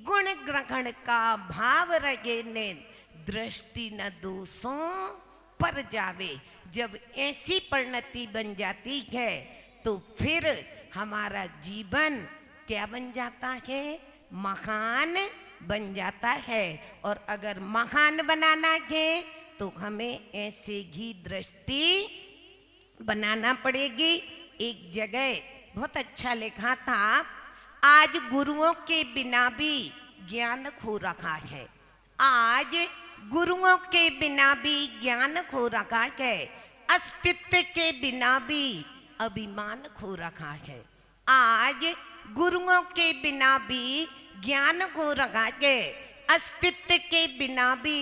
गुण ग्रहण का भाव रहे ने, दृष्टि न दोषों पर जावे। जब ऐसी परिणति बन जाती है तो फिर हमारा जीवन क्या बन जाता है? महान बन जाता है। और अगर महान बनाना है तो हमें ऐसे ही दृष्टि बनाना पड़ेगी। एक जगह बहुत अच्छा लिखा था, आज गुरुओं के बिना भी ज्ञान खो रखा है। आज गुरुओं के बिना भी ज्ञान खो रखा है। अस्तित्व के बिना भी अभिमान खो रखा है। आज गुरुओं के बिना भी ज्ञान खो रखा है। अस्तित्व के बिना भी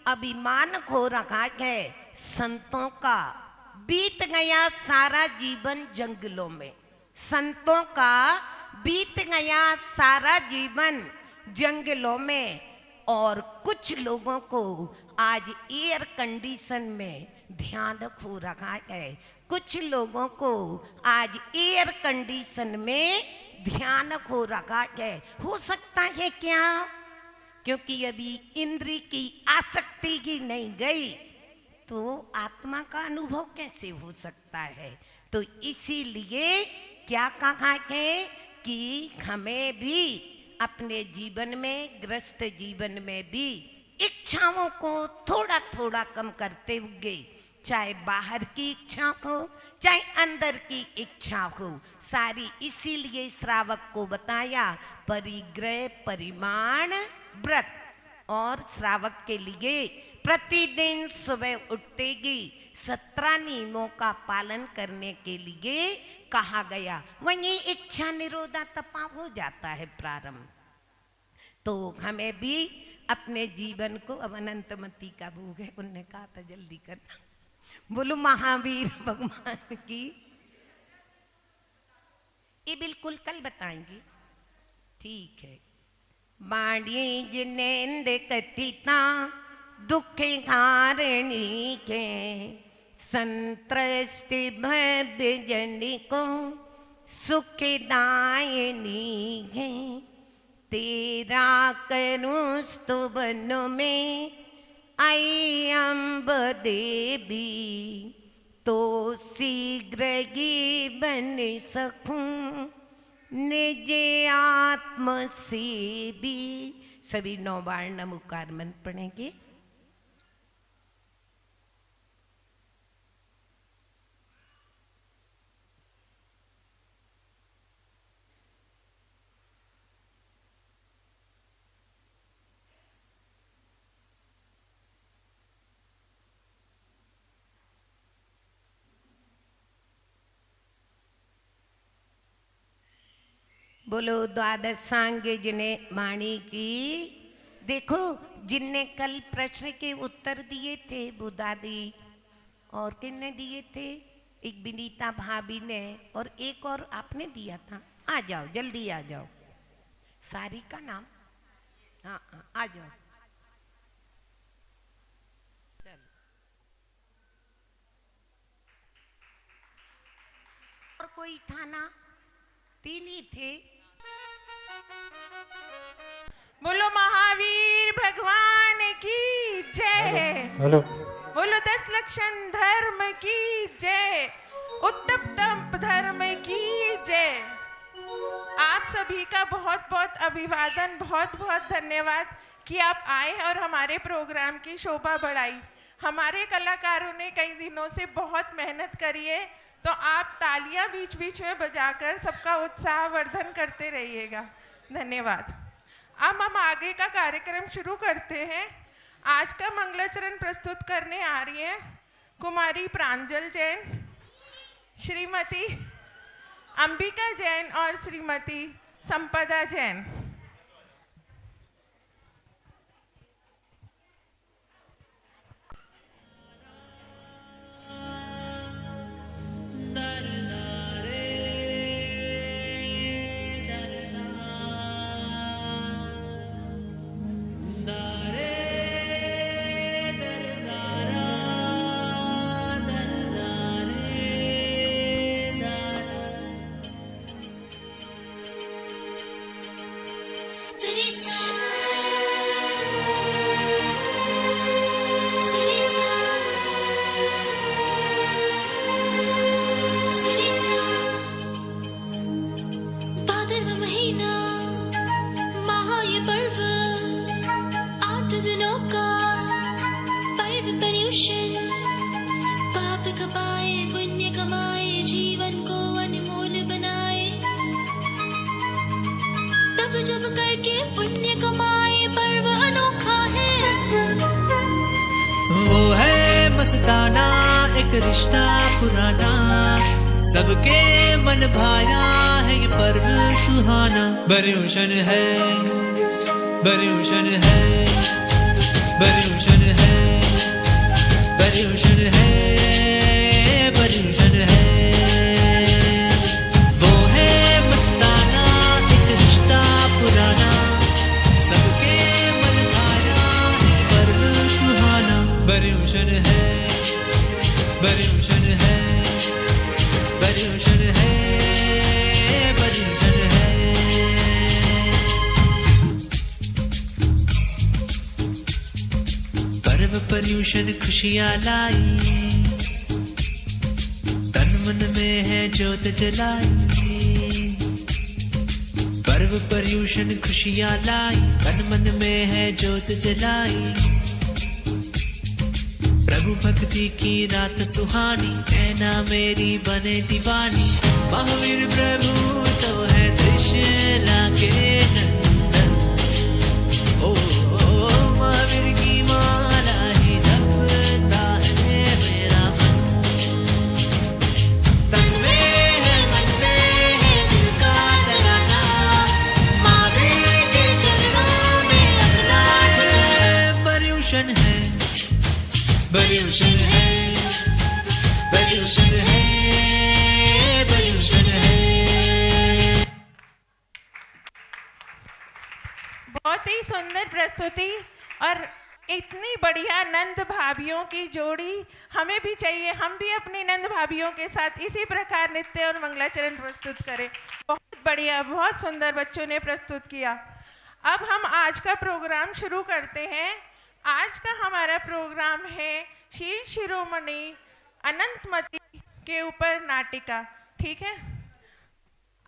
अभिमान खो रखा है। संतों का बीत गया सारा जीवन जंगलों में, संतों का बीत गया सारा जीवन जंगलों में। और कुछ लोगों को आज एयर कंडीशन में ध्यान खो रखा है। कुछ लोगों को आज एयर कंडीशन में ध्यान खो रखा है। हो सकता है क्या? क्योंकि अभी इंद्री की आसक्ति ही नहीं गई, तो आत्मा का अनुभव कैसे हो सकता है? तो इसीलिए क्या कहा है कि हमें भी अपने जीवन में, ग्रस्त जीवन में भी इच्छाओं को थोड़ा थोड़ा कम करते हुए, चाहे बाहर की इच्छा हो चाहे अंदर की इच्छा हो, सारी इसीलिए श्रावक को बताया परिग्रह परिमाण व्रत। और श्रावक के लिए प्रतिदिन सुबह उठते ही 17 नियमों का पालन करने के लिए कहा गया। वहीं इच्छा निरोधा तपा हो जाता है प्रारंभ। तो हमें भी अपने जीवन को, अब अनंतमती का भोग है, उनने कहा था जल्दी करना। बोलो महावीर भगवान की। ये बिल्कुल कल बताएंगे, ठीक है। बाणी जिनेन्द्र कथिता दुख हारणी के, संतृष्टि भव्य जन को सुखदायिनी है। तेरा करूं स्तुवन में आई अम्ब देवी, तो शीघ्र ही बन सकूं निज आत्म से भी। सभी 9 बार नमोकार मंत्र पढ़ेंगे। बोलो द्वादशांग जिन्हें वाणी की। देखो, जिनने कल प्रश्न के उत्तर दिए थे वो दादी, और किसने दिए थे? एक विनीता भाभी ने, और एक और आपने दिया था। आ जाओ, जल्दी आ जाओ। सारी का नाम, हाँ हाँ, आ जाओ। चलो, और कोई था ना? 3 ही थे। बोलो महावीर भगवान की जय। हेलो। बोलो 10 लक्षण धर्म की जय। उत्तम धर्म की जय। आप सभी का बहुत बहुत अभिवादन, बहुत बहुत धन्यवाद कि आप आए और हमारे प्रोग्राम की शोभा बढ़ाई। हमारे कलाकारों ने कई दिनों से बहुत मेहनत करी है, तो आप तालियां बीच बीच में बजाकर सबका उत्साह वर्धन करते रहिएगा। धन्यवाद। अब हम आगे का कार्यक्रम शुरू करते हैं। आज का मंगलाचरण प्रस्तुत करने आ रही हैं कुमारी प्रांजल जैन, श्रीमती अंबिका जैन और श्रीमती संपदा जैन। जब करके पुण्य कमाए पर्व अनोखा है। वो है मस्ताना एक रिश्ता पुराना, सबके मन भाया है ये पर्व सुहाना। बर्यूशन है, बर्यूशन है, बर्यूशन है, बर्यूशन है, बर्यूशन है। वो है मस्ताना एक रिश्ता पुराना, सबके मन भाया है पर्व सुहाना। बर्यूशन है, बर्यूशन है, बर्यूशन है, बर्यूशन है। पर्व पर्यूषण खुशियाँ लाई, तन मन में है ज्योत जलाई। पर्व पर्यूषण खुशियाँ लाई, तन मन में है ज्योत जलाई। प्रभु भक्ति की रात सुहानी, नैना मेरी बने दीवानी। महावीर प्रभु तो है त्रिशूला के नंदन, ओ महावीर की माला ही जपता है मेरा मन। तन में है, मन में है दिल का तराना, महावीर के चरणों में अपना पर्यूषण है, पर्यूषण है, पर्यूषण है। बहुत ही सुंदर प्रस्तुति और इतनी बढ़िया नंद भाभियों की जोड़ी हमें भी चाहिए। हम भी अपनी नंद भाभियों के साथ इसी प्रकार नृत्य और मंगलाचरण प्रस्तुत करें। बहुत बढ़िया, बहुत सुंदर बच्चों ने प्रस्तुत किया। अब हम आज का प्रोग्राम शुरू करते हैं। आज का हमारा प्रोग्राम है शील शिरोमणि अनंतमती के ऊपर नाटिका। ठीक है।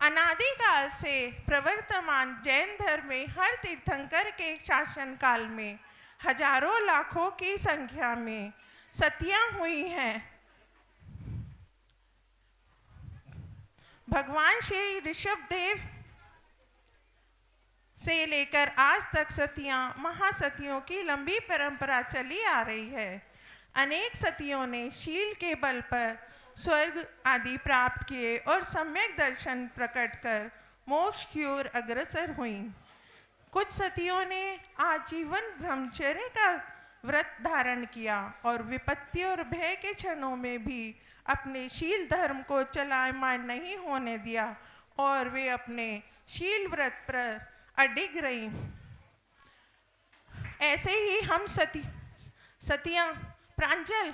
अनादिकाल से प्रवर्तमान जैन धर्म में हर तीर्थंकर के शासन काल में हजारों लाखों की संख्या में सतियां हुई हैं। भगवान श्री ऋषभदेव से लेकर आज तक सतियां महासतियों की लंबी परंपरा चली आ रही है। अनेक सतियों ने शील के बल पर स्वर्ग आदि प्राप्त किए और सम्यक दर्शन प्रकट कर मोक्ष की ओर अग्रसर हुईं। कुछ सतियों ने आजीवन ब्रह्मचर्य का व्रत धारण किया और विपत्ति और भय के क्षणों में भी अपने शील धर्म को चलायमान नहीं होने दिया और वे अपने शील व्रत पर अडिग रहीं। ऐसे ही हम सतियां प्रांजल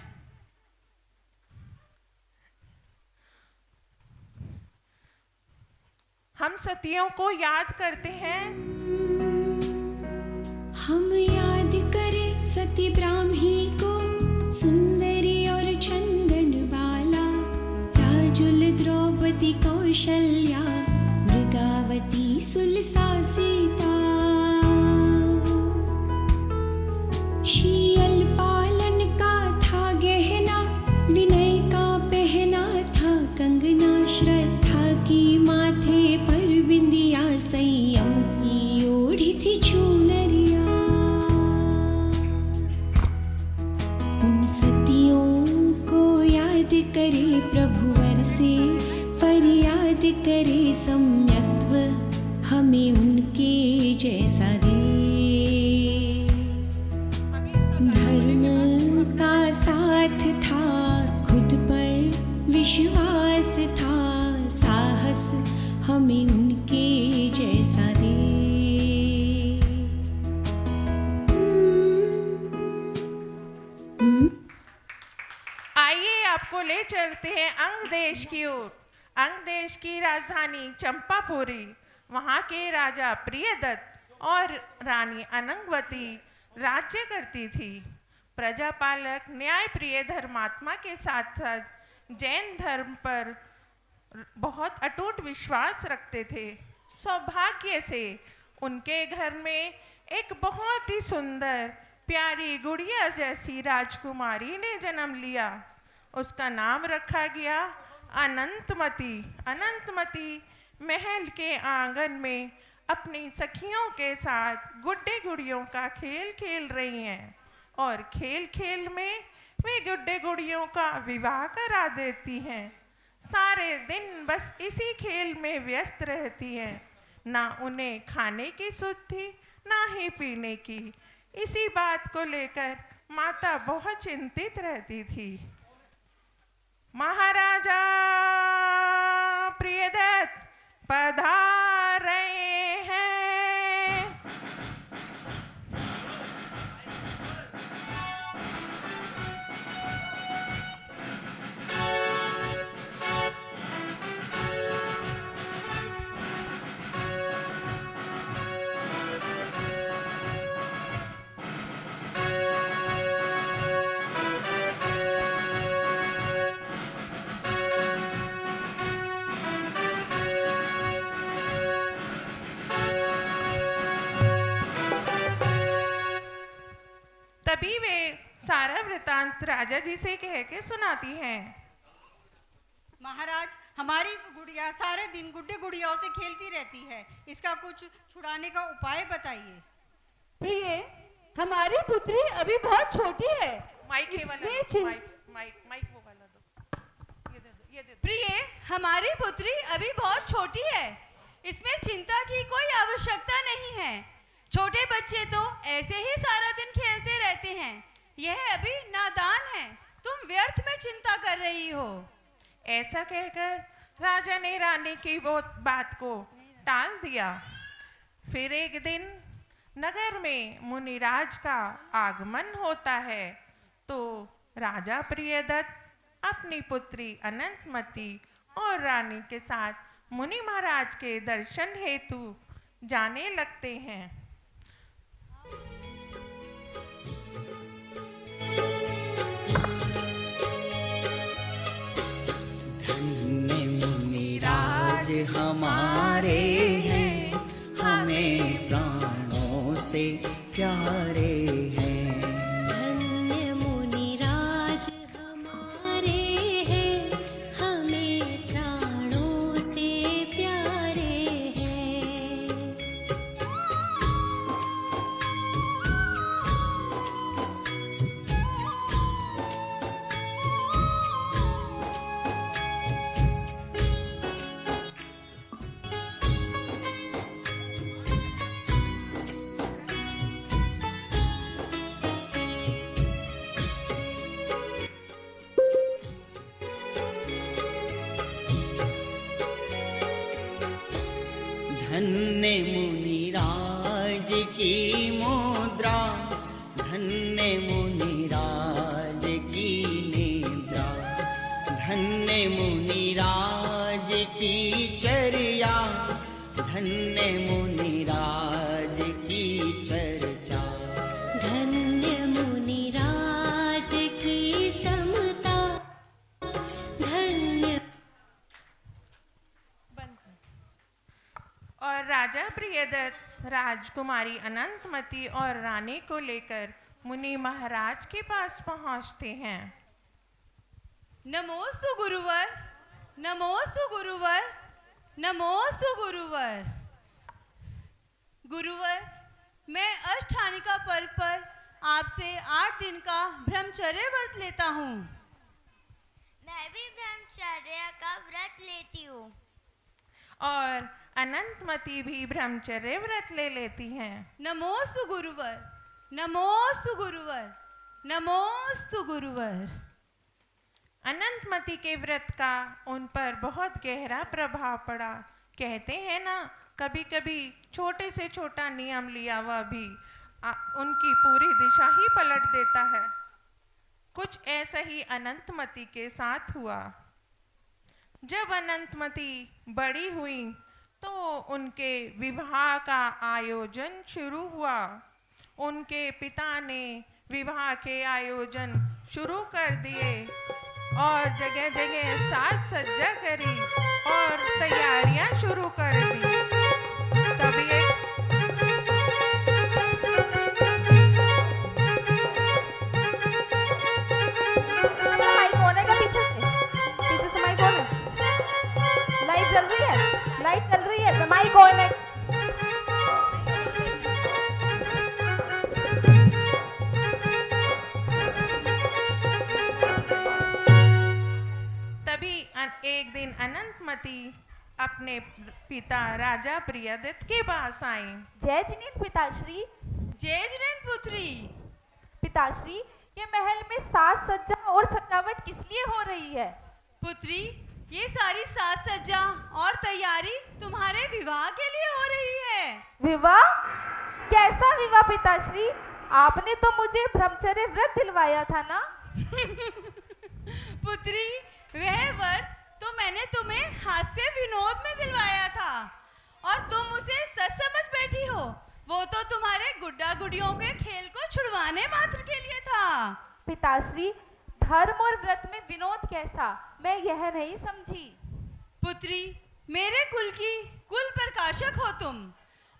हम सतियों को याद करते हैं। हम याद करें सती ब्राह्मी को, सुंदरी और चंदन बाला, राजुल द्रौपदी कौशल्या, मृगावती सुलसा सीता। शील पालन का था गहना, विनय का पहना था कंगना, श्रद्धा की माथे पर बिंदिया, संयम की ओढ़ी थी चुनरिया। उन सतियों को याद करे प्रभुवर से फरियाद करे, सम्यक्त्व हमें उनके जैसा दे। धर्म का साथ था, खुद पर विश्वास था, साहस हमें उनके जैसा दे। आइए आपको ले चलते हैं अंग देश की ओर। अंग देश की राजधानी चंपापुरी, वहाँ के राजा प्रियदत्त और रानी अनंगवती राज्य करती थी। प्रजापालक न्यायप्रिय धर्मात्मा के साथ साथ जैन धर्म पर बहुत अटूट विश्वास रखते थे। सौभाग्य से उनके घर में एक बहुत ही सुंदर प्यारी गुड़िया जैसी राजकुमारी ने जन्म लिया। उसका नाम रखा गया अनंतमती। अनंतमती महल के आंगन में अपनी सखियों के साथ गुड्डे गुड़ियों का खेल खेल रही हैं और खेल खेल में वे गुड्डे गुड़ियों का विवाह करा देती हैं। सारे दिन बस इसी खेल में व्यस्त रहती हैं। ना उन्हें खाने की सुध थी, ना ही पीने की। इसी बात को लेकर माता बहुत चिंतित रहती थी। महाराजा प्रियदत्त पधार रहे हैं। तभी वे सारा वृतांत राजा जी से कह के सुनाती हैं। महाराज, हमारी गुड़िया सारे दिन गुड्डे गुड़ियाओं से खेलती रहती है। इसका कुछ छुड़ाने का उपाय बताइए। प्रिय, हमारी पुत्री अभी बहुत छोटी है। माइक ये वाला दो, माइक वो वाला दो। ये दे दो। प्रिय, हमारी पुत्री अभी बहुत छोटी है। इसमें चिंता की कोई आवश्यकता नहीं है। छोटे बच्चे तो ऐसे ही सारा दिन खेलते रहते हैं। यह अभी नादान है, तुम व्यर्थ में चिंता कर रही हो। ऐसा कहकर राजा ने रानी की वो बात को टाल दिया। फिर एक दिन नगर में मुनिराज का आगमन होता है, तो राजा प्रियदत्त अपनी पुत्री अनंतमती और रानी के साथ मुनि महाराज के दर्शन हेतु जाने लगते हैं। धन्य मुनिराज हमारे हैं, हमें प्राणों से प्यारे हैं। धन्य मुनिराज हमारे हैं, हमें प्राणों से प्यारे हैं। धन्य मुनिराज की मुद्रा, धन्य मुनिराज की निद्रा, धन्य मुनिराज की चर्या, धन्य मुनिराज की चर्चा। धन्य मुनिराज की समता, धन्य। और राजा प्रियदत्त राजकुमारी अनंतमती और रानी को लेकर मुनि महाराज के पास पहुंचते हैं। नमोस्तु गुरुवर, नमोस्तु गुरुवर, नमोस्तु गुरुवर। गुरुवर, मैं अष्टानिका पर्व पर आपसे 8 दिन का ब्रह्मचर्य व्रत लेता हूँ। मैं भी ब्रह्मचर्य का व्रत लेती हूँ। और अनंतमती भी ब्रह्मचर्य व्रत ले लेती हैं। नमोस्तु गुरुवर, नमोस्तु गुरुवर, नमोस्तु गुरुवर। अनंतमती के व्रत का उन पर बहुत गहरा प्रभाव पड़ा। कहते हैं ना, कभी कभी छोटे से छोटा नियम लिया हुआ भी उनकी पूरी दिशा ही पलट देता है। कुछ ऐसा ही अनंतमती के साथ हुआ। जब अनंतमती बड़ी हुई तो उनके विवाह का आयोजन शुरू हुआ। उनके पिता ने विवाह के आयोजन शुरू कर दिए और जगह जगह साज सज्जा करी और तैयारियां शुरू कर दी। तभी एक लाइट चल रही है, जमाई कौन है? तभी एक दिन अनंतमती अपने पिता राजा प्रियदत्त के पास आई। जय जिनेन्द्र पिताश्री। जय जिनेन्द्र पुत्री। पिताश्री, ये महल में साज सज्जा और सजावट किस लिए हो रही है? पुत्री, ये सारी साज सज्जा और तैयारी तुम्हारे विवाह के लिए हो रही है। विवाह? कैसा विवाह पिताश्री? आपने तो मुझे ब्रह्मचर्य व्रत दिलवाया था ना? पुत्री, वह व्रत तो मैंने तुम्हें हास्य विनोद में दिलवाया था और तुम उसे सच समझ बैठी हो। वो तो तुम्हारे गुड्डा गुड़ियों के खेल को छुड़वाने मात्र के लिए था। पिताश्री, धर्म और व्रत में विनोद कैसा? मैं यह नहीं समझी। पुत्री, मेरे कुल की कुल प्रकाशक हो तुम,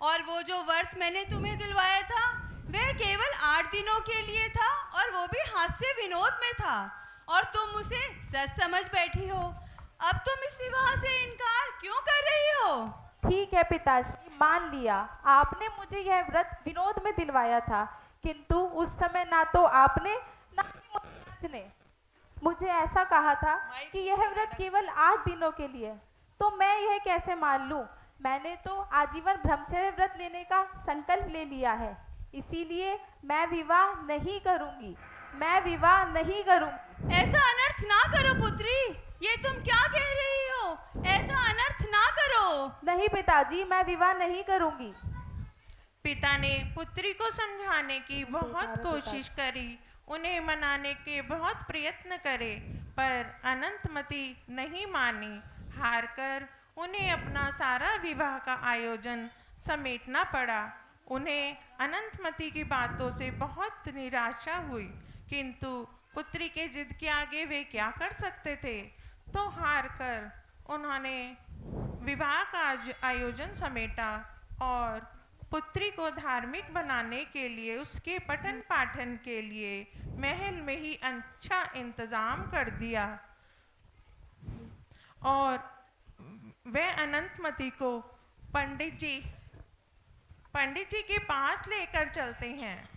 और वो जो व्रत मैंने तुम्हें दिलवाया था वह केवल 8 दिनों के लिए था और वो भी हास्य विनोद में था, और तुम उसे सच समझ बैठी हो। अब तुम इस विवाह से इनकार क्यों कर रही हो? ठीक है पिताश्री, मान लिया आपने मुझे यह व्रत विनोद में दिलवाया था, किंतु उस समय ना तो आपने ना ही मुनिराज ने मुझे ऐसा कहा था कि यह व्रत केवल 8 दिनों के लिए, तो मैं यह कैसे मान लूं? मैंने तो आजीवन ब्रह्मचर्य व्रत लेने का संकल्प ले लिया है, इसीलिए मैं विवाह नहीं करूंगी। मैं विवाह नहीं करूंगी। ऐसा अनर्थ ना करो पुत्री, ये तुम क्या कह रही हो? ऐसा अनर्थ ना करो। नहीं पिताजी, मैं विवाह नहीं करूंगी। पिता ने पुत्री को समझाने की बहुत कोशिश करी, उन्हें मनाने के बहुत प्रयत्न करे, पर अनंतमती नहीं मानी। हारकर उन्हें अपना सारा विवाह का आयोजन समेटना पड़ा। उन्हें अनंतमती की बातों से बहुत निराशा हुई, किंतु पुत्री के जिद के आगे वे क्या कर सकते थे। तो हारकर उन्होंने विवाह का आयोजन समेटा और पुत्री को धार्मिक बनाने के लिए उसके पठन पाठन के लिए महल में ही अच्छा इंतजाम कर दिया। और वह अनंतमती को पंडित जी के पास लेकर चलते हैं।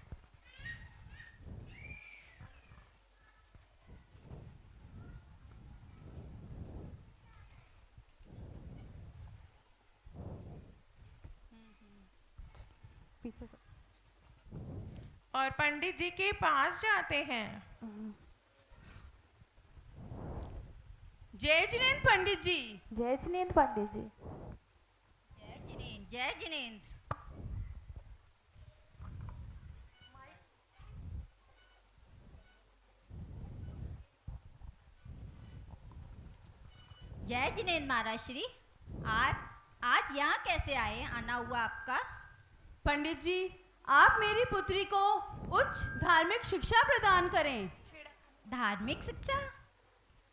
और पंडित जी के पास जाते हैं। जय जिनेंद्र पंडित जी। जय जिनेंद्र पंडित जी। जय जिनेंद्र। जय जिनेंद्र महाराज श्री। आज यहाँ कैसे आए? आना हुआ आपका? पंडित जी, आप मेरी पुत्री को उच्च धार्मिक शिक्षा प्रदान करें। धार्मिक शिक्षा?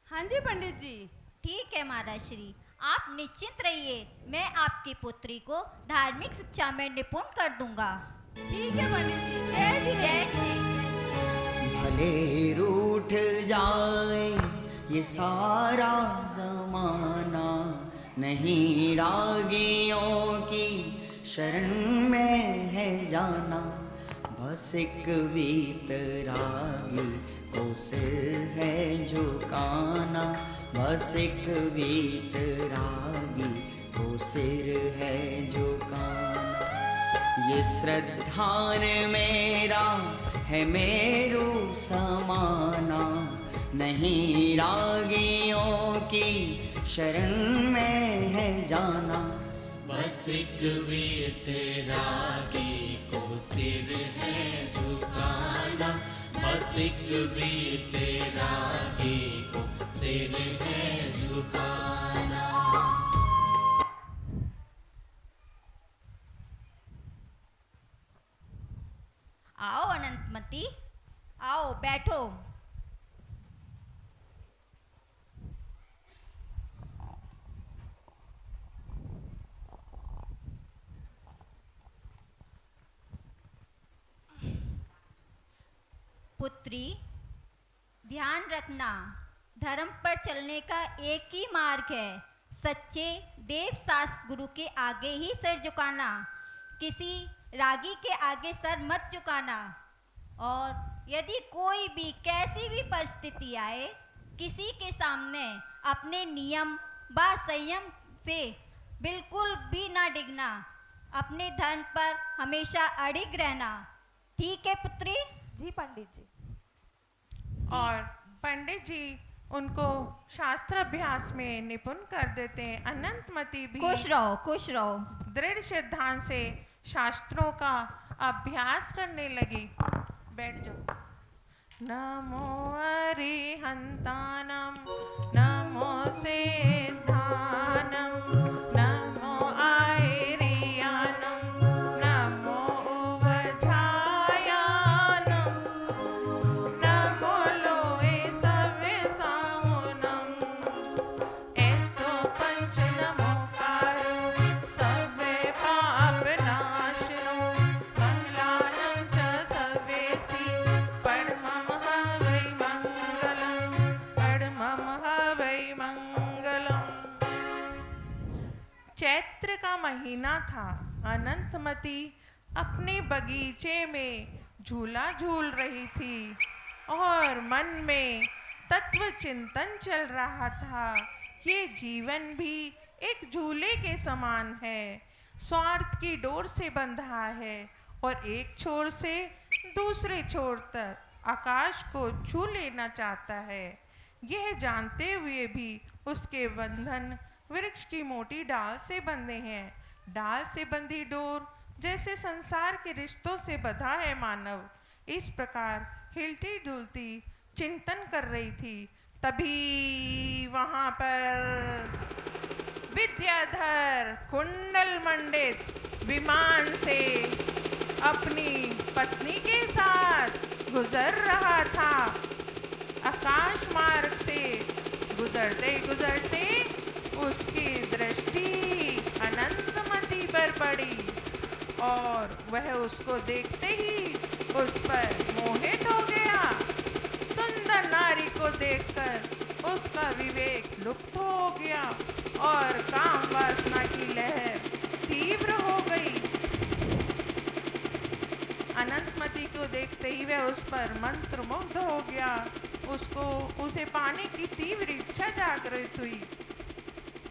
हाँ जी पंडित जी। ठीक है महाराज श्री, आप निश्चिंत रहिए, मैं आपकी पुत्री को धार्मिक शिक्षा में निपुण कर दूंगा। ठीक है पंडित जी। जय जिनेंद्र। भले रूठ जाए ये सारा जमाना, नहीं रागियों की शरण में है जाना। बस एक वीतरागी को सिर है झुकाना, बस एक वीतरागी को सिर है झुकाना। ये श्रद्धान मेरा है मेरू समाना, नहीं रागियों की शरण में है जाना। बस एक वीतरागी को सिर है झुकाना, बस एक वीतरागी को सिर है झुकाना। आओ अनंतमती, आओ बैठो। पुत्री, ध्यान रखना, धर्म पर चलने का एक ही मार्ग है, सच्चे देव शास्त्र गुरु के आगे ही सिर झुकाना, किसी रागी के आगे सर मत झुकाना। और यदि कोई भी कैसी भी परिस्थिति आए, किसी के सामने अपने नियम व संयम से बिल्कुल भी ना डिगना, अपने धर्म पर हमेशा अड़िग रहना। ठीक है पुत्री? जी पंडित जी। और पंडित जी उनको शास्त्र अभ्यास में निपुण कर देते हैं। अनंतमती भी खुश रहो, खुश रहो। दृढ़ सिद्धांत से शास्त्रों का अभ्यास करने लगी। बैठ जाओ। नमो अरिहंतानम, नमो सिद्धानम, नमो आयरियानम, नमो उवझायानम, नमो लोए सविसाहुनम, ऐसो पंच नमोकारो सर्वे पाप नाशनो, मंगलानं च सर्वेसी परमं हवै मंगलम्, परमं हवै मंगलम्। चैत्र का महीना था। अनंतमती अपने बगीचे में झूला झूल रही थी और मन में तत्व चिंतन चल रहा था। ये जीवन भी एक झूले के समान है, स्वार्थ की डोर से बंधा है और एक छोर से दूसरे छोर तक आकाश को छू लेना चाहता है। यह जानते हुए भी उसके बंधन वृक्ष की मोटी डाल से बंधे हैं। डाल से बंधी डोर जैसे संसार के रिश्तों से बंधा है मानव। इस प्रकार हिलती डुलती चिंतन कर रही थी। तभी वहां पर विद्याधर कुंडल मंडित विमान से अपनी पत्नी के साथ गुजर रहा था। आकाश मार्ग से गुजरते गुजरते उसकी दृष्टि अनंतमती पर पड़ी और वह उसको देखते ही उस पर मोहित हो गया। सुंदर नारी को देखकर उसका विवेक लुप्त हो गया और काम वासना की लहर तीव्र हो गई। अनंतमती को देखते ही वह उस पर मंत्रमुग्ध हो गया। उसे पाने की तीव्र इच्छा जागृत हुई,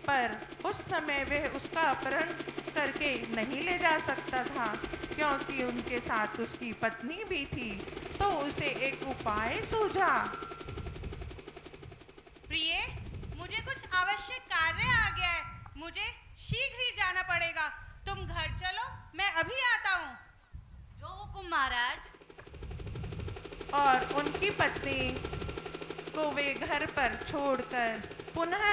पर उस समय वह उसका अपहरण करके नहीं ले जा सकता था, क्योंकि उनके साथ उसकी पत्नी भी थी। तो उसे एक उपाय सूझा। प्रिय, मुझे कुछ आवश्यक कार्य आ गया है, मुझे शीघ्र ही जाना पड़ेगा। तुम घर चलो, मैं अभी आता हूँ। जो हुकुम महाराज। और उनकी पत्नी को वे घर पर छोड़कर पुनः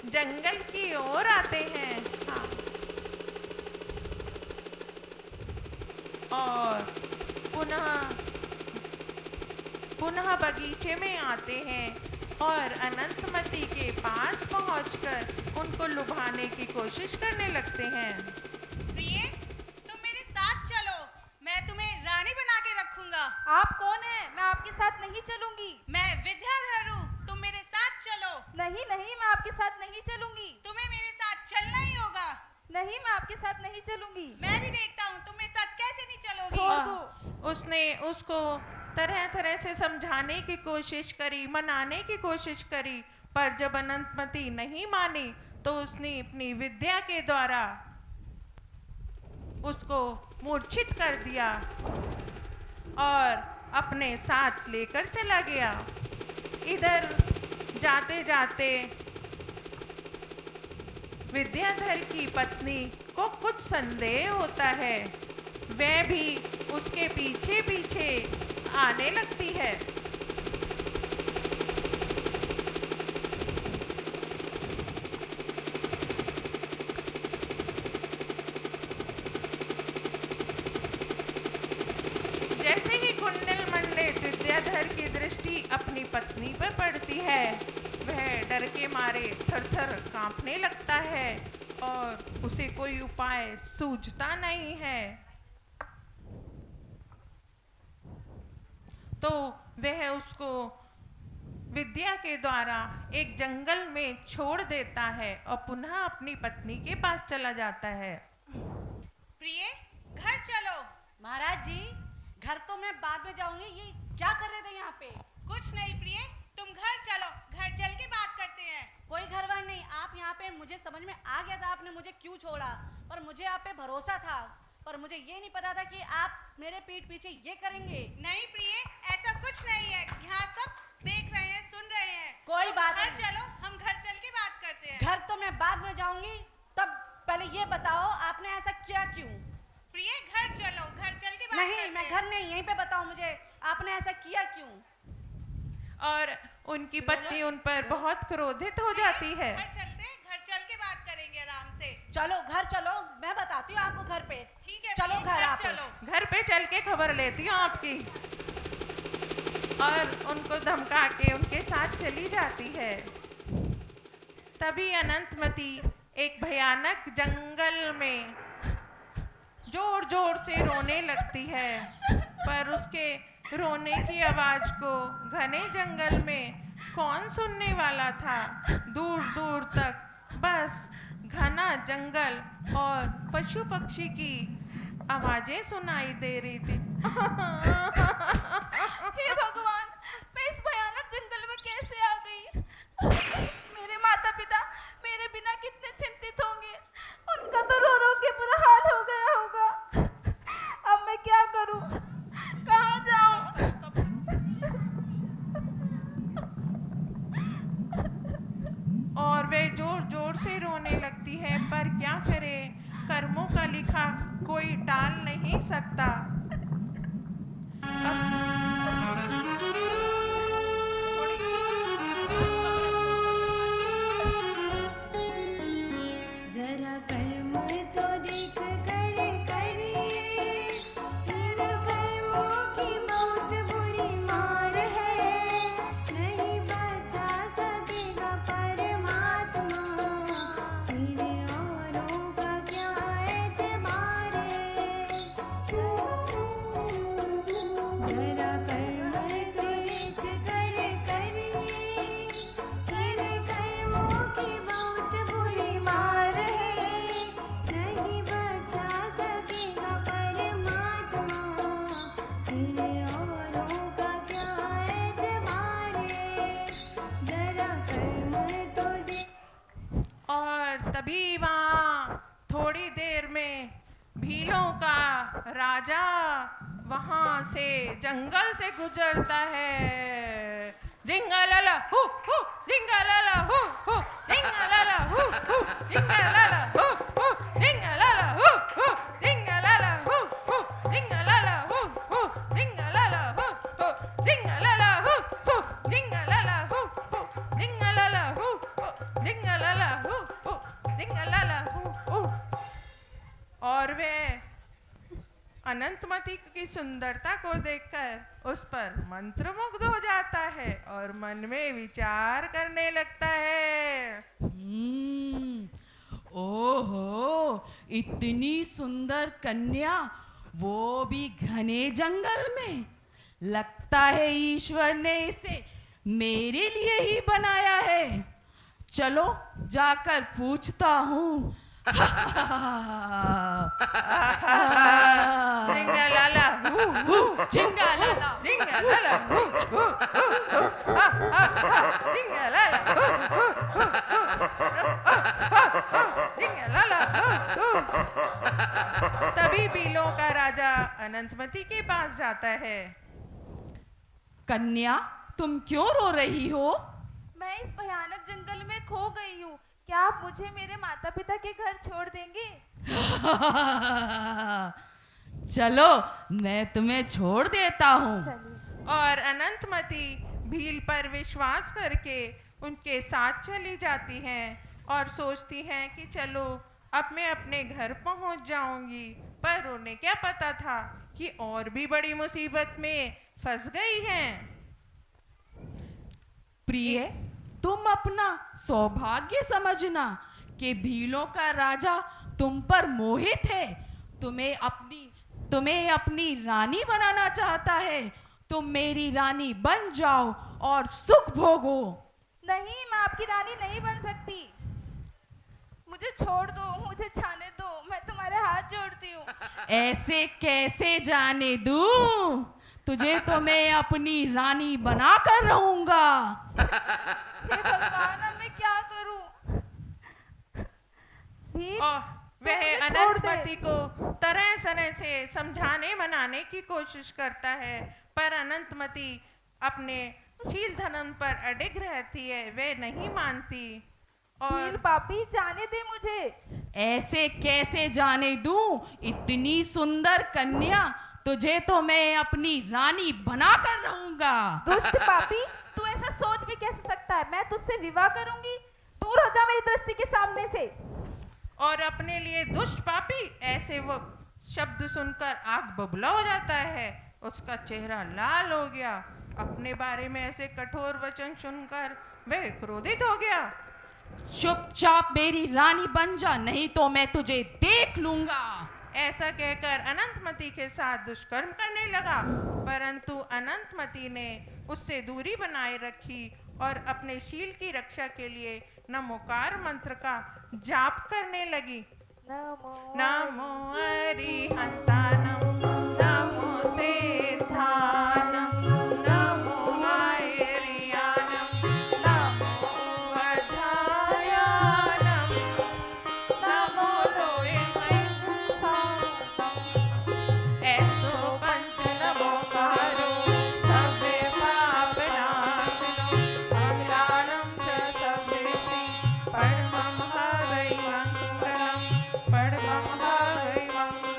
जंगल की ओर आते हैं। हाँ। और पुनः बगीचे में आते हैं और अनंतमती के पास पहुंचकर उनको लुभाने की कोशिश करने लगते हैं। प्रिय, तुम मेरे साथ चलो, मैं तुम्हें रानी बना के रखूंगा। आप कौन हैं? मैं आपके साथ नहीं चलूंगी। मैं विद्याधर हूँ, तुम मेरे साथ चलो। नहीं नहीं, मैं आपके साथ नहीं चलूंगी। तुम्हें मेरे साथ चलना ही होगा। नहीं, मैं आपके साथ नहीं चलूंगी। मैं भी देखता हूँ तुम मेरे साथ कैसे नहीं चलोगी। छोड़ दो। उसने उसको तरह तरह से समझाने की कोशिश करी, मनाने की कोशिश करी, पर जब अनंतमती नहीं मानी तो उसने अपनी विद्या के द्वारा उसको मूर्छित कर दिया और अपने साथ लेकर चला गया। इधर जाते जाते विद्याधर की पत्नी को कुछ संदेह होता है। वह भी उसके पीछे पीछे आने लगती है। जैसे ही कुंडल मंडित विद्याधर की दृष्टि अपनी पत्नी पर पड़ती है, वह डर के मारे थर-थर कांपने लगता है और उसे कोई उपाय सूझता नहीं है। तो वह उसको विद्या के द्वारा एक जंगल में छोड़ देता है और पुनः अपनी पत्नी के पास चला जाता है। प्रिय, घर चलो। महाराज जी, घर तो मैं बाद में जाऊंगी। ये क्या कर रहे थे यहाँ पे? कुछ नहीं प्रिय, तुम घर चलो, घर चल के बात करते हैं। कोई घरवार नहीं, आप यहाँ पे, मुझे समझ में आ गया था आपने मुझे क्यों छोड़ा, और मुझे आप पे भरोसा था, पर मुझे ये नहीं पता था कि आप मेरे पीठ पीछे ये करेंगे। नहीं प्रिय, ऐसा कुछ नहीं है, यहाँ सब देख रहे हैं, सुन रहे हैं। कोई बात नहीं, घर चलो, हम घर चल के बात करते हैं। घर तो मैं बाद में जाऊंगी, तब पहले ये बताओ आपने ऐसा किया क्यों? प्रिय, घर चलो, घर चल के बात नहीं, करते हैं। मैं घर नहीं, यहीं पे बताओ मुझे आपने ऐसा किया क्यों? और उनकी पत्नी उन पर बहुत क्रोधित हो जाती है। घर चलते, घर चल के बात करेंगे आराम से। चलो घर चलो, मैं बताती हूँ आपको घर पे। ठीक है, चलो घर आप चलो। घर पे चल के खबर लेती हूँ आपकी। और उनको धमका के उनके साथ चली जाती है। तभी अनंतमती एक भयानक जंगल में जोर जोर से रोने लगती है, पर उसके रोने की आवाज को घने जंगल में कौन सुनने वाला था। दूर दूर तक बस घना जंगल और पशु पक्षी की आवाजें सुनाई दे रही थी। हे भगवान, मैं इस भयानक जंगल में कैसे आ गई? मेरे माता पिता मेरे बिना कितने चिंतित होंगे, उनका तो रो रो के बुरा हाल हो गया होगा। अब मैं क्या करूं, कहाँ जाऊं? कोई टाल नहीं सकता। जरा कर्म तो देख कर करिए, इन कर्मों की बहुत बुरी मार है, नहीं बचा सकेगा परमात्मा, फिर औरों का क्या एतबार है। जरा कर्म तो देख कर करिए, इन कर्मों की बहुत बुरी मार है, नहीं बचा सकेगा परमात्मा, फिर औरों का क्या एतबार है। जरा कर्म तो देख। और तभी वहाँ थोड़ी देर में भीलों का राजा वहाँ से जंगल से गुजरता है। जिंगालाला हु हु, जिंगालाला हु हु, जिंगालाला हु हु, जिंगालाला हु हु, जिंगालाला हु हु, जिंगालाला हु हु, जिंगालाला हु हु, जिंगालाला हु हु, जिंगालाला हु हु, जिंगालाला हु हु, जिंगालाला हु हु, जिंगालाला हु हु, जिंगालाला हु हु। और वे अनंतमती की सुंदरता को देखकर उस पर मंत्रमुग्ध हो जाता है और मन में विचार करने लगता है। ओहो, इतनी सुंदर कन्या, वो भी घने जंगल में। लगता है ईश्वर ने इसे मेरे लिए ही बनाया है। चलो जाकर पूछता हूँ। जिंगालाला हु हु, जिंगालाला, जिंगालाला हु हु, जिंगालाला हु हु, जिंगालाला हु हु। तभी भीलों का राजा अनंतमती के पास जाता है। कन्या, तुम क्यों रो रही हो? मैं इस भयानक जंगल में खो गई हूँ। क्या आप मुझे मेरे माता पिता के घर छोड़ देंगे? चलो, मैं तुम्हें छोड़ देता हूँ। और अनंतमती भील पर विश्वास करके उनके साथ चली जाती हैं और सोचती हैं कि चलो अब मैं अपने घर पहुंच जाऊंगी। पर उन्हें क्या पता था कि और भी बड़ी मुसीबत में फंस गई हैं। प्रिय, तुम अपना सौभाग्य समझना कि भीलों का राजा तुम पर मोहित है, तुम्हें अपनी रानी बनाना चाहता है। तुम मेरी रानी बन जाओ और सुख भोगो। नहीं, मैं आपकी रानी नहीं बन सकती। मुझे छोड़ दो, मुझे जाने दो, मैं तुम्हारे हाथ जोड़ती हूँ। ऐसे कैसे जाने दूं? तुझे तो मैं अपनी रानी बनाकर रहूंगा। हे भगवान, अब मैं क्या करूं? वह अनंतमती को तरह तरह से समझाने मनाने की कोशिश करता है, पर अनंतमती अपने शील धर्म पर अडिग रहती है, वे नहीं मानती। और पापी, जाने दे मुझे। ऐसे कैसे जाने दूं? इतनी सुंदर कन्या, तुझे तो मैं अपनी रानी बनाकर रहूंगा। दुष्ट पापी, तू ऐसा सोच भी कैसे सकता है? मैं तुझसे विवाह करूंगी। दूर हो जा मेरी दृष्टि के सामने से। और अपने लिए दुष्ट पापी, ऐसे वो शब्द सुनकर आग बबूला हो जाता है। उसका चेहरा लाल हो गया। अपने बारे में ऐसे कठोर वचन सुनकर वह क्रोधित हो गया। चुपचाप मेरी रानी बन जा, नहीं तो मैं तुझे देख लूंगा। ऐसा कहकर अनंतमती के साथ दुष्कर्म करने लगा, परंतु अनंतमती ने उससे दूरी बनाए रखी और अपने शील की रक्षा के लिए नमोकार मंत्र का जाप करने लगी। नमो अरिहंतानम, नमो सिद्धानम, नमो आयर्यानम, नमो अधायानम, नमो ऐसो पंच नमोकारो सभे पापनाशनो अज्ञानं च सभेति परमं हरै मंगलम्, परमं हरै मंगलम्।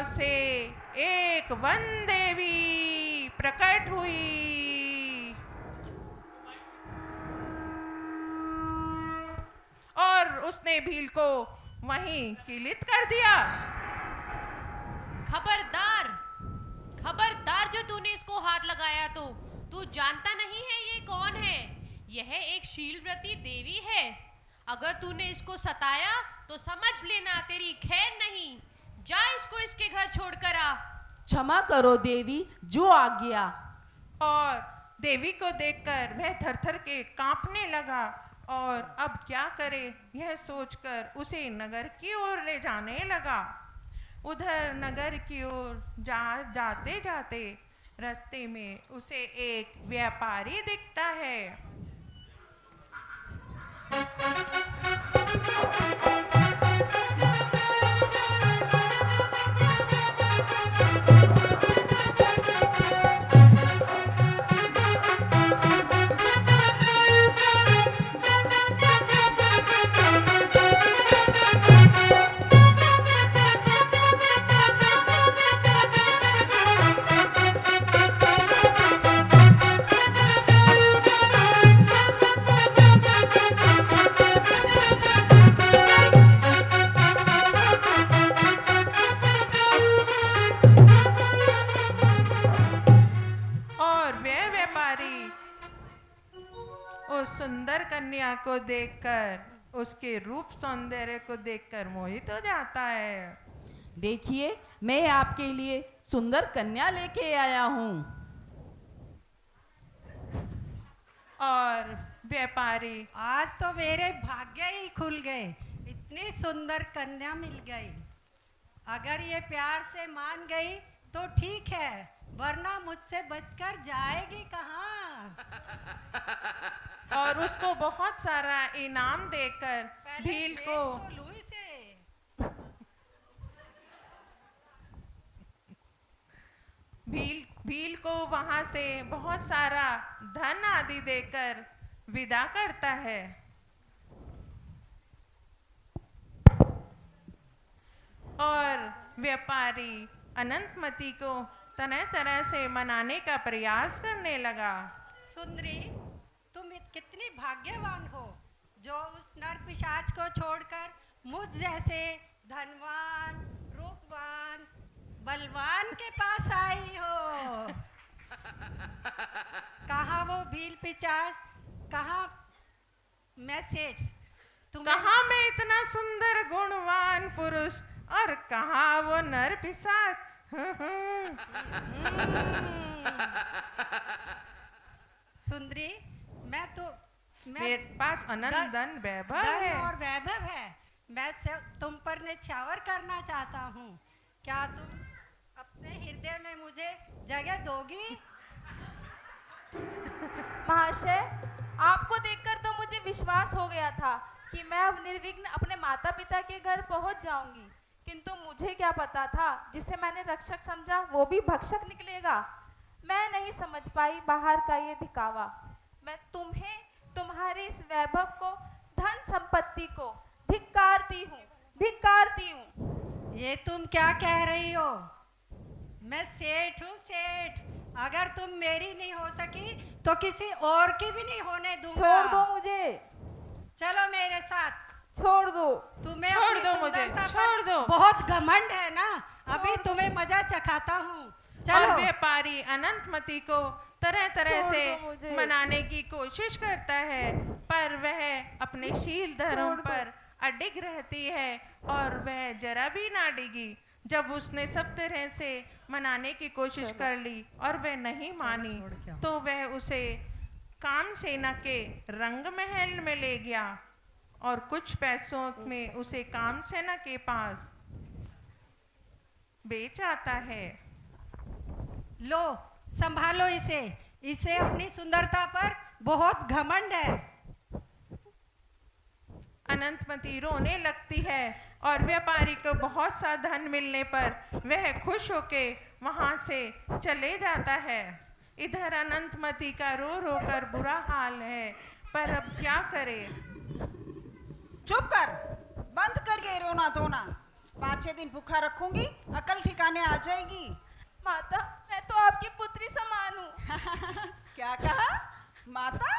से एक वन देवी प्रकट हुई और उसने भील को वहीं किलित कर दिया। खबरदार, खबरदार, जो तूने इसको हाथ लगाया तो तू जानता नहीं है ये कौन है। यह एक शीलव्रती देवी है। अगर तूने इसको सताया तो समझ लेना तेरी खैर नहीं। जा इसको इसके घर छोड़कर आ। क्षमा करो देवी, जो आ गया। और देवी को देखकर वह थरथर के कांपने लगा और अब क्या करे यह सोचकर उसे नगर की ओर ले जाने लगा। उधर नगर की ओर जाते जाते रास्ते में उसे एक व्यापारी दिखता है। सुंदर कन्या को देखकर, उसके रूप सौंदर्य को देखकर मोहित हो जाता है। देखिए, मैं आपके लिए सुंदर कन्या लेके आया हूँ। और व्यापारी, आज तो मेरे भाग्य ही खुल गए, इतनी सुंदर कन्या मिल गई। अगर ये प्यार से मान गई तो ठीक है, वरना मुझसे बचकर जाएगी कहाँ। और उसको बहुत सारा इनाम देकर भील को भील को वहां से बहुत सारा धन आदि देकर विदा करता है। और व्यापारी अनंतमती को तरह तरह से मनाने का प्रयास करने लगा। सुंदरी, तुम कितनी भाग्यवान हो जो उस नर पिशाच को छोड़कर मुझ जैसे धनवान, रूपवान, बलवान के पास आई हो। कहाँ वो भील पिशाच, कहाँ मैं सेठ, कहाँ मैं इतना सुंदर गुणवान पुरुष और कहाँ वो नर पिशाच। सुंदरी, मेरे पास अनंत धन वैभव है और वैभव है। मैं तुम पर न्यौछावर करना चाहता हूँ। क्या तुम अपने हृदय में मुझे जगह दोगी? महाशय, आपको देखकर तो मुझे विश्वास हो गया था कि मैं अब निर्विघ्न अपने माता पिता के घर पहुंच जाऊंगी, किंतु मुझे क्या पता था जिसे मैंने रक्षक समझा वो भी भक्षक निकलेगा। मैं नहीं समझ पाई बाहर का ये दिखावा। मैं तुम्हें, तुम्हारे इस वैभव को, धन संपत्ति को धिक्कारती हूँ, धिक्कारती हूँ। ये तुम क्या कह रही हो? मैं सेठ हूँ, सेठ। अगर तुम मेरी नहीं हो सकी तो किसी और की भी नहीं होने दूंगा। छोड़ दो मुझे, चलो मेरे साथ। छोड़ दो, तुम्हें छोड़ दो मुझे, छोड़ दो। बहुत घमंड है ना, अभी तुम्हें मजा चखाता हूँ। चलो। और व्यापारी अनंतमती को तरह तरह से मनाने की कोशिश करता है, पर वह अपने शील धर्म पर अडिग रहती है और वह जरा भी ना डिगी। जब उसने सब तरह से मनाने की कोशिश कर ली और वह नहीं मानी, तो वह उसे कामसेना के रंग महल में ले गया और कुछ पैसों में उसे कामसेना के पास बेच आता है। लो, संभालो इसे, इसे अपनी सुंदरता पर बहुत घमंड है। अनंतमती रोने लगती है और व्यापारी को बहुत सा धन मिलने पर वह खुश होके वहां से चले जाता है। इधर अनंतमती का रो रो कर बुरा हाल है, पर अब क्या करे। चुप कर, बंद कर ये रोना धोना। 5-6 दिन भूखा रखूंगी, अकल ठिकाने आ जाएगी। माता, मैं तो आपकी पुत्री समान हूँ। क्या कहा? माता?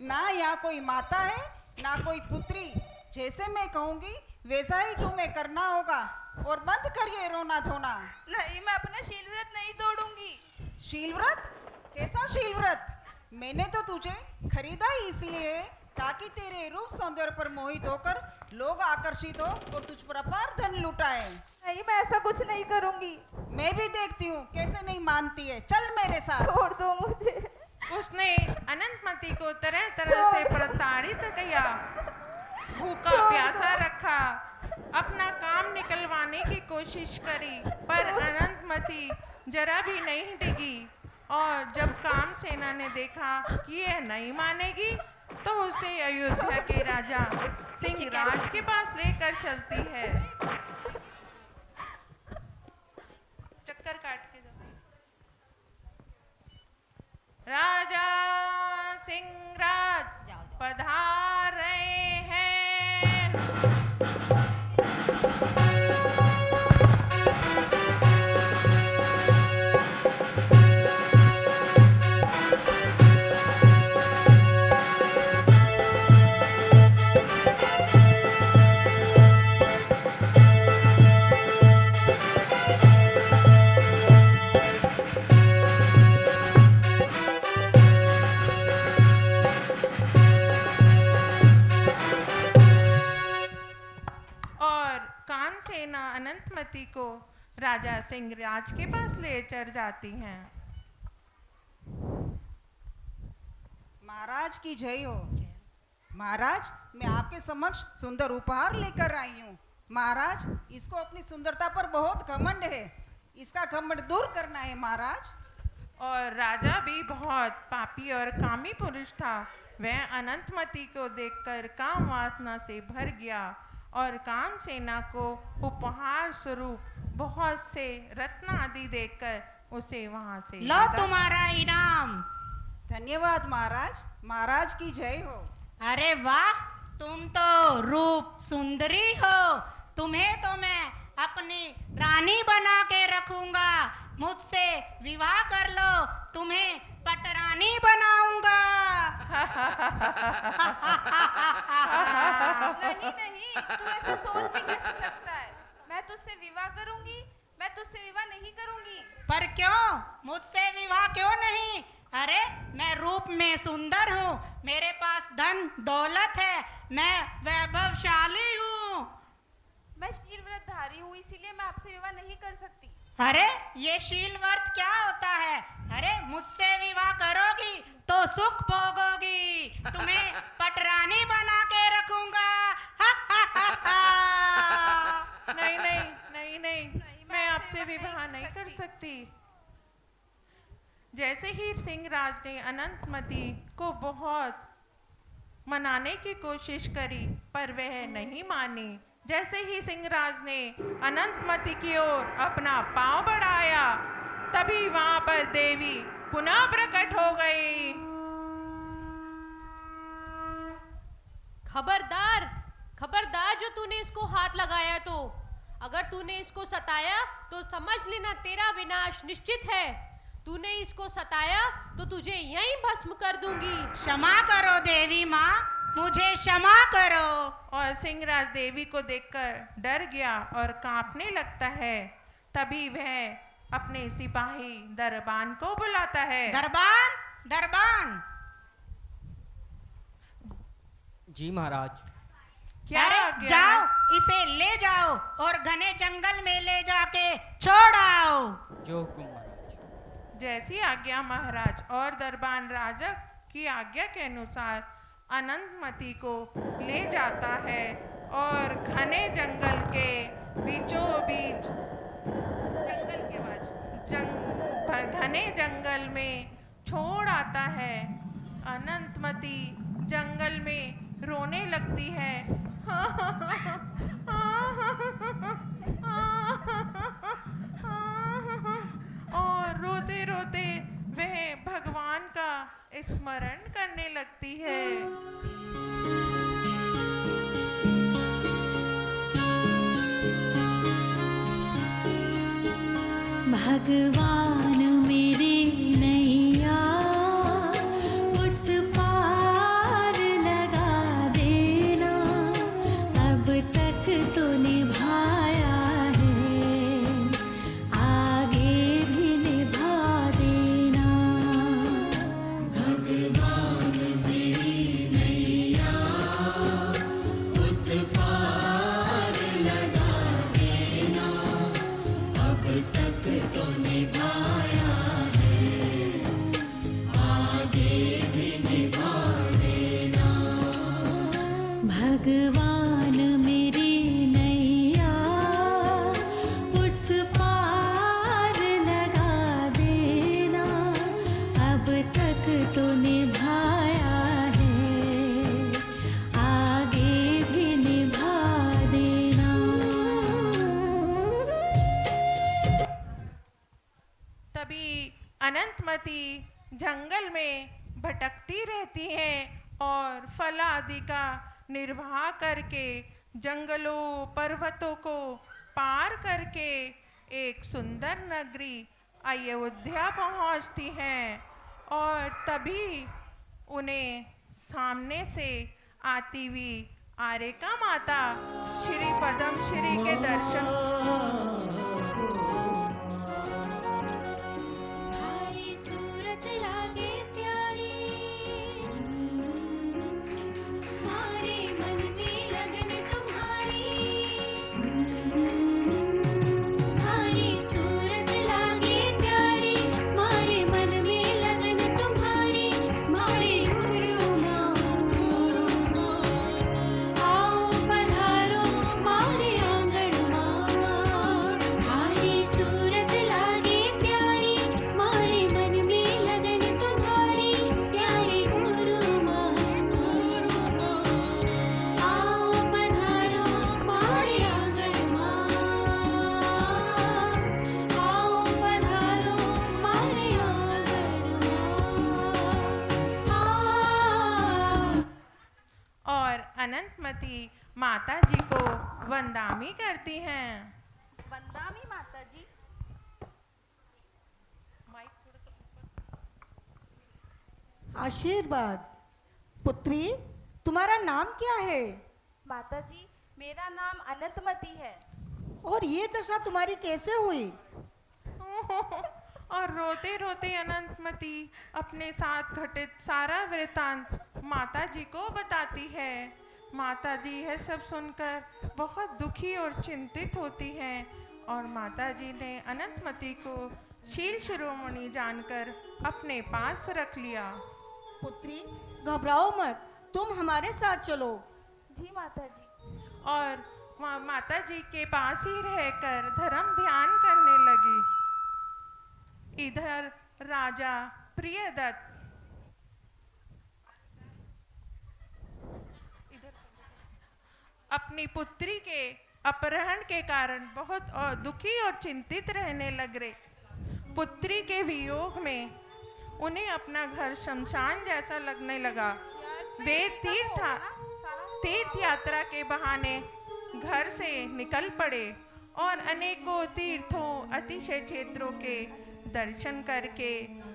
ना यहाँ कोई माता है ना कोई पुत्री। जैसे मैं कहूंगी वैसा ही तुम्हें करना होगा। और बंद करिए रोना धोना। नहीं, मैं अपना शील व्रत नहीं तोड़ूंगी। शील व्रत? कैसा शील व्रत? मैंने तो तुझे खरीदा ही इसलिए ताकि तेरे रूप सौंदर्य पर मोहित होकर लोग आकर्षित हो और तुझ पर अपार धन लुटाए। नहीं, मैं ऐसा कुछ नहीं करूंगी। मैं भी देखती हूँ कैसे नहीं मानती है। चल मेरे साथ। छोड़ दो मुझे। उसने अनंतमती को तरह तरह से प्रताड़ित किया, भूखा प्यासा रखा, अपना काम निकलवाने की कोशिश करी, पर अनंतमती जरा भी नहीं डिगी। और जब कामसेना ने देखा कि यह नहीं मानेगी तो उसे अयोध्या के राजा सिंहराज के पास लेकर चलती है। चक्कर काट के जाओ। राजा सिंहराज पधार रहे हैं। कामसेना अनंतमती को राजा सिंहराज के पास ले चल जाती हैं। महाराज की जय हो। महाराज, मैं आपके समक्ष सुंदर उपहार लेकर आई हूँ। महाराज, इसको अपनी सुंदरता पर बहुत घमंड है, इसका घमंड दूर करना है महाराज। और राजा भी बहुत पापी और कामी पुरुष था। वह अनंतमती को देखकर काम वासना से भर गया और कामसेना को उपहार स्वरूप बहुत से रत्न आदि देकर उसे वहां से लो तुम्हारा इनाम। धन्यवाद महाराज। महाराज की जय हो। अरे वाह, तुम तो रूप सुंदरी हो। तुम्हें तो मैं अपनी रानी बना के रखूंगा। मुझसे विवाह कर लो, तुम्हें पटरानी बनाऊंगा। नहीं नहीं, तू ऐसा सोच भी कैसे सकता है? मैं तुझसे विवाह करूंगी? मैं तुझसे विवाह नहीं करूंगी। पर क्यों? मुझसे विवाह क्यों नहीं? अरे मैं रूप में सुंदर हूँ, मेरे पास धन दौलत है, मैं वैभवशाली हूँ। मैं शील व्रत धारी हूँ, इसीलिए मैं आपसे विवाह नहीं कर सकती। अरे ये शील व्रत क्या होता है? अरे मुझसे विवाह करोगी तो सुख भोगोगी, तुम्हें पटरानी बना के रखूंगा। नहीं नहीं नहीं नहीं, मैं आपसे विवाह नहीं कर सकती। जैसे ही सिंहराज ने अनंतमती को बहुत मनाने की कोशिश करी पर वह नहीं मानी। जैसे ही सिंहराज ने अनंतमती की ओर अपना पांव बढ़ाया, तभी वहां पर देवी पुनः प्रकट हो गई। खबरदार, खबरदार, जो तूने इसको हाथ लगाया तो अगर तूने इसको सताया तो समझ लेना तेरा विनाश निश्चित है। तूने इसको सताया तो तुझे यहीं भस्म कर दूंगी। क्षमा करो देवी माँ, मुझे क्षमा करो। और सिंहराज देवी को देखकर डर गया और कांपने लगता है। तभी वह अपने सिपाही दरबान को बुलाता है। दरबान, दरबान। जी महाराज। क्या? अरे जाओ, इसे ले जाओ और घने जंगल में ले जाके छोड़ आओ। जो हुकुम महाराज। जैसी आज्ञा महाराज। और दरबान राजा की आज्ञा के अनुसार अनंतमती को ले जाता है और घने जंगल के बीचों बीच घने जंगल में छोड़ आता है। अनंतमती जंगल में रोने लगती है। और रोते रोते वह भगवान का स्मरण करने लगती है। भगवान मेरे नैया उस पार लगा देना, अब तक तो निभाया है, आगे भी निभा देना। भगवान मेरी नैया उस पार लगा देना, अब तक तो निभाया है, आगे भी निभा देना। भगवान मेरी नैया उस पार लगा देना, अब तक तो निभाया है, आगे भी निभा देना। तभी अनंतमती जंगल में भटकती रहती है और फल आदि का निर्वाह करके जंगलों पर्वतों को पार करके एक सुंदर नगरी अयोध्या पहुंचती हैं। और तभी उन्हें सामने से आती हुई आरेका माता श्री पद्मश्री के दर्शन थारी सूरत लागे प्यारी, मारे मन में लगन तुम्हारी। थारी सूरत लागे प्यारी, मारे मन में लगन तुम्हारी। मारे गुरु आओ पधारो मारे आंगन मां। थारी सूरत लागे प्यारी, मारे मन में लगन तुम्हारी। प्यारे गुरु आओ पधारो मारे आंगन मां। आओ पधारो मारे आंगन मां। और अनंतमती माता जी को वंदामी करती हैं। वंदामी माता जी। आशीर्वाद। पुत्री, तुम्हारा नाम क्या है? माता जी, मेरा नाम अनंतमती है। और ये दशा तुम्हारी कैसे हुई? और रोते रोते अनंतमती अपने साथ घटित सारा वृतांत माता जी को बताती है। माता जी यह सब सुनकर बहुत दुखी और चिंतित होती हैं और माता जी ने अनंतमती को शील शिरोमणि जानकर अपने पास रख लिया। पुत्री, घबराओ मत, तुम हमारे साथ चलो। जी माता जी। और माता जी के पास ही रहकर धर्म ध्यान करने लगी। इधर राजा प्रियदत्त अपनी पुत्री के अपहरण के कारण बहुत और दुखी और चिंतित रहने लगे। पुत्री के वियोग में उन्हें अपना घर शमशान जैसा लगने लगा। वे तीर्थ यात्रा के बहाने घर से निकल पड़े और अनेकों तीर्थों अतिशय क्षेत्रों के दर्शन करके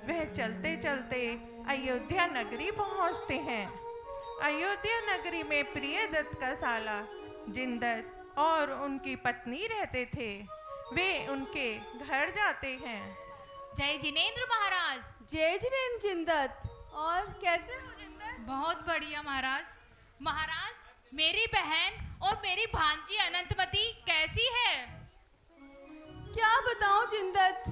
वह चलते चलते अयोध्या नगरी पहुंचते हैं। अयोध्या नगरी में प्रियदत्त का साला जिनदत्त और उनकी पत्नी रहते थे। वे उनके घर जाते हैं। जय जिनेंद्र महाराज। जय जिनेंद्र जिंदत। और कैसे हो जिंदत? बहुत बढ़िया महाराज। महाराज, मेरी बहन और मेरी भांजी अनंतमती कैसी है? क्या बताऊं जिंदत,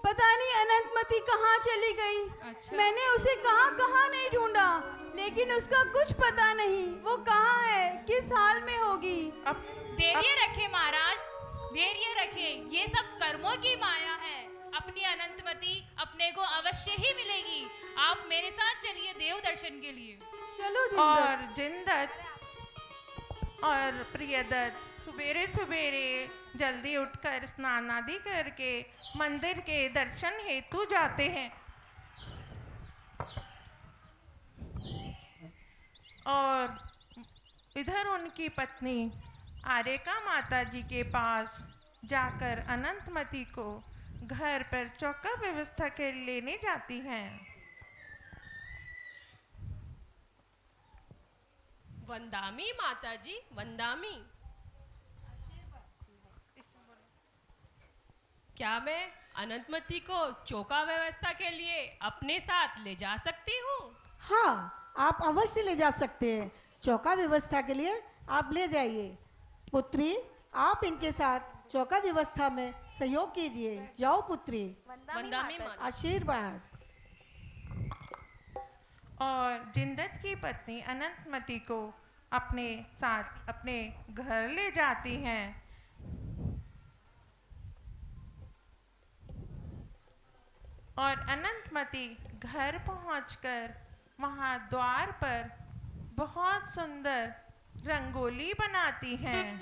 पता नहीं अनंतमती कहाँ चली गई। अच्छा। मैंने उसे कहाँ कहाँ नहीं ढूंढा, लेकिन उसका कुछ पता नहीं। वो कहाँ है, किस हाल में होगी। धैर्य रखे महाराज, धैर्य रखे। ये सब कर्मों की माया है। अपनी अनंतमती अपने को अवश्य ही मिलेगी। आप मेरे साथ चलिए देव दर्शन के लिए। चलो और जिनदत्त और प्रियदत्त सुबेरे सुबेरे जल्दी उठकर स्नान आदि करके मंदिर के दर्शन हेतु जाते हैं। और इधर उनकी पत्नी आरेका माता जी के पास जाकर अनंतमती को घर पर चौका व्यवस्था के लेने जाती हैं। वंदामी माताजी, वंदामी। क्या मैं अनंतमती को चौका व्यवस्था के लिए अपने साथ ले जा सकती हूँ? हाँ, आप अवश्य ले जा सकते हैं। चौका व्यवस्था के लिए आप ले जाइए। पुत्री, आप इनके साथ चौका व्यवस्था में सहयोग कीजिए। जाओ पुत्री। वंदामी माता। आशीर्वाद। और जिंदत की पत्नी अनंतमती को अपने साथ अपने घर ले जाती हैं। और अनंतमती घर पहुंचकर वहां द्वार पर बहुत सुंदर रंगोली बनाती हैं।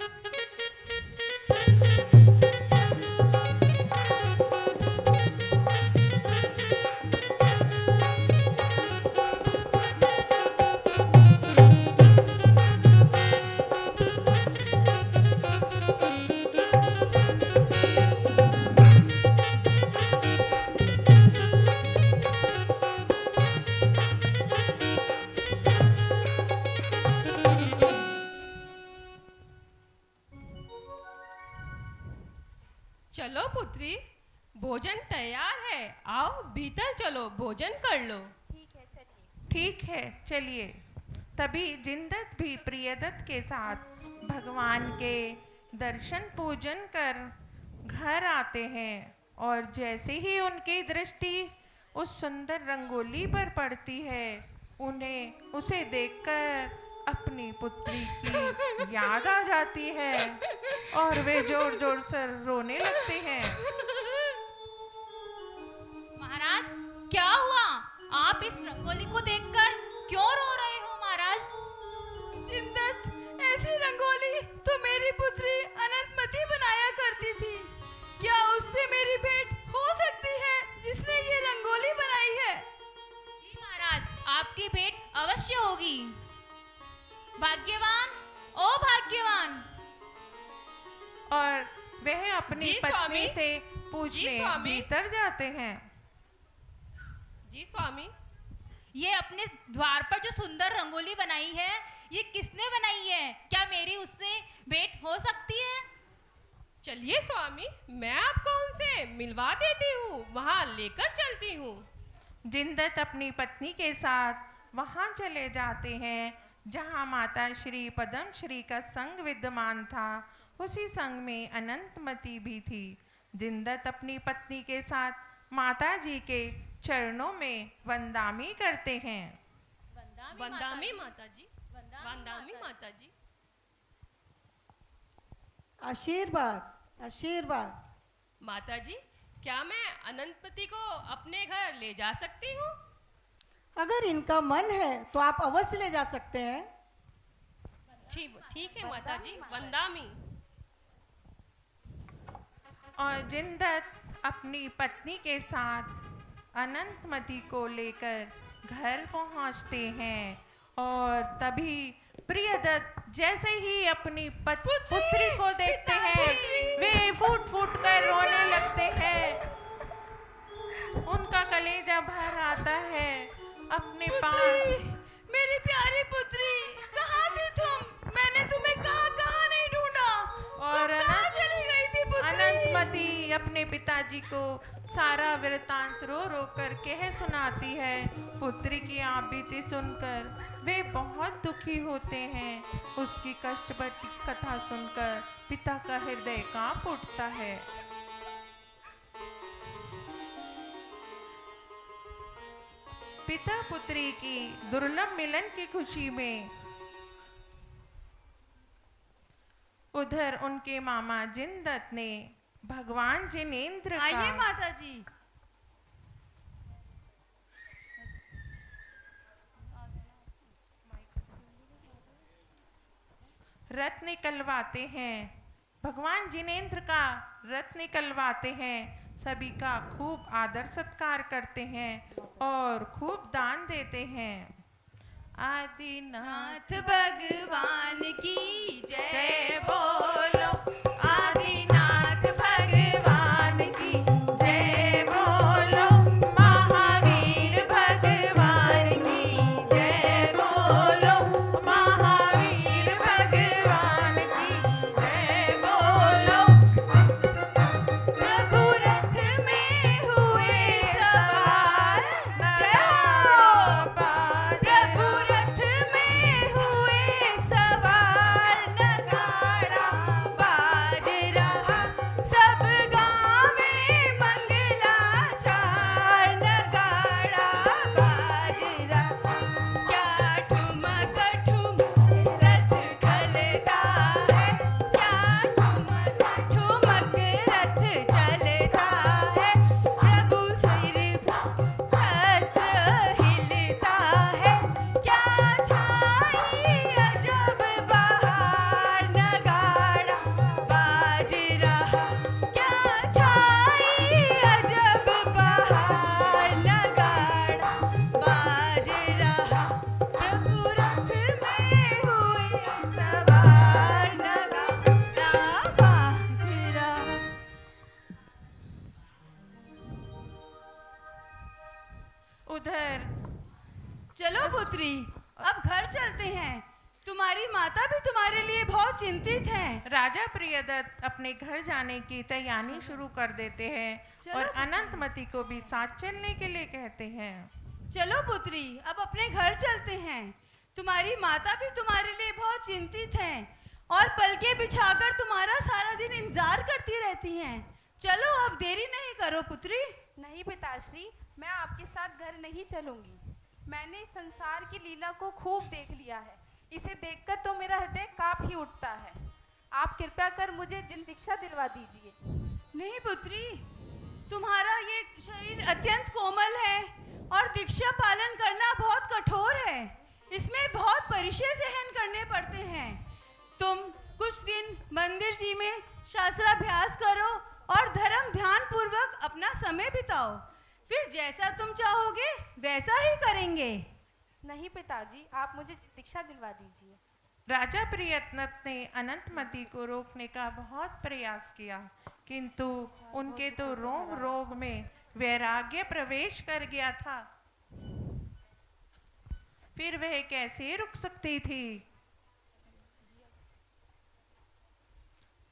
चलो पुत्री, भोजन तैयार है, आओ भीतर चलो, भोजन कर लो। ठीक है, चलिए। तभी जिंदत भी प्रियदत्त के साथ भगवान के दर्शन पूजन कर घर आते हैं। और जैसे ही उनकी दृष्टि उस सुंदर रंगोली पर पड़ती है, उन्हें उसे देखकर अपनी पुत्री की याद आ जाती है और वे जोर जोर से रोने लगते हैं। महाराज, क्या हुआ? आप इस रंगोली को देखकर क्यों रो रहे हो महाराज? जिंदत, ऐसी रंगोली तो मेरी पुत्री अनंतमती बनाया करती थी। क्या उससे मेरी भेंट हो सकती है जिसने ये रंगोली बनाई है? जी महाराज, आपकी भेंट अवश्य होगी। भाग्यवान, ओ भाग्यवान। और वह अपनी जी पत्नी स्वामी। से पूछने जी स्वामी। भीतर जाते हैं। जी स्वामी। ये अपने द्वार पर जो सुंदर रंगोली बनाई है, ये किसने बनाई है? क्या मेरी उससे भेंट हो सकती है? चलिए स्वामी, मैं आपको उनसे मिलवा देती हूँ, वहाँ लेकर चलती हूँ। जिंदत अपनी पत्नी के साथ वहां चले जाते हैं जहां माता श्री पद्म श्री का संग विद्यमान था। उसी संग में अनंतमती भी थी। जिंदत अपनी पत्नी के साथ माता जी के चरणों में वंदामी करते हैं। वंदामी माता जी, वंदामी माता जी। आशीर्वाद, आशीर्वाद। माता जी, क्या मैं अनंतमती को अपने घर ले जा सकती हूँ? अगर इनका मन है तो आप अवश्य ले जा सकते हैं। ठीक है माता जी, वंदामी। और जिंदत अपनी पत्नी के साथ अनंतमती को लेकर घर पहुंचते हैं। और तभी प्रियदत्त जैसे ही अपनी पुत्री को देखते हैं, वे फूट फूट कर रोने लगते हैं। उनका कलेजा भर आता है। अपने पास मेरी प्यारी पुत्री, कहाँ थी तुम? मैंने तुम्हें कहाँ नहीं ढूंढा। और कहाँ चली गई थी पुत्री? अनंतमती अपने पिताजी को सारा वृतांत रो रो कर कह सुनाती है। पुत्री की आप बीती सुनकर वे बहुत दुखी होते हैं। उसकी कष्ट भरी कथा सुनकर पिता का हृदय कांप उठता है। पिता पुत्री की दुर्लभ मिलन की खुशी में उधर उनके मामा जिंदत ने भगवान जिनेंद्र का आइए माता जी। रथ निकलवाते हैं। भगवान जिनेंद्र का रथ निकलवाते हैं। सभी का खूब आदर सत्कार करते हैं और खूब दान देते हैं। आदिनाथ भगवान की जय बोलो। आदिनाथ भगवान की जय माता भी तुम्हारे लिए बहुत चिंतित हैं। राजा प्रियदत्त अपने घर जाने की तैयारी शुरू कर देते हैं और अनंतमती को भी साथ चलने के लिए कहते हैं। चलो पुत्री, अब अपने घर चलते हैं। तुम्हारी माता भी तुम्हारे लिए बहुत चिंतित हैं और पलके बिछाकर तुम्हारा सारा दिन इंतजार करती रहती हैं। चलो अब देरी नहीं करो पुत्री। नहीं पिताश्री, मैं आपके साथ घर नहीं चलूंगी। मैंने संसार की लीला को खूब देख लिया है। इसे देखकर तो मेरा हृदय कांप ही उठता है। आप कृपया कर मुझे जिन दीक्षा दिलवा दीजिए। नहीं पुत्री, तुम्हारा ये शरीर अत्यंत कोमल है और दीक्षा पालन करना बहुत कठोर है। इसमें बहुत परिचय सहन करने पड़ते हैं। तुम कुछ दिन मंदिर जी में शास्त्राभ्यास करो और धर्म ध्यान पूर्वक अपना समय बिताओ। फिर जैसा तुम चाहोगे वैसा ही करेंगे। नहीं पिताजी, आप मुझे दीक्षा दिलवा दीजिए। राजा प्रियदत्त ने अनंतमती को रोकने का बहुत प्रयास किया, किंतु उनके तो रोम रोग में वैराग्य प्रवेश कर गया था। फिर वह कैसे रुक सकती थी।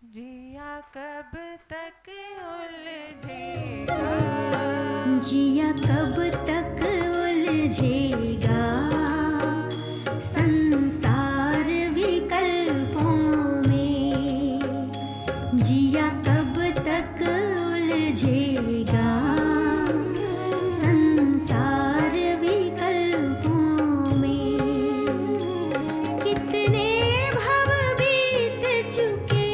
जिया कब तक उलझेगा, जिया कब तक उलझेगा संसार विकल्पों में। जिया कब तक उलझेगा संसार विकल्पों में। कितने भव बीत चुके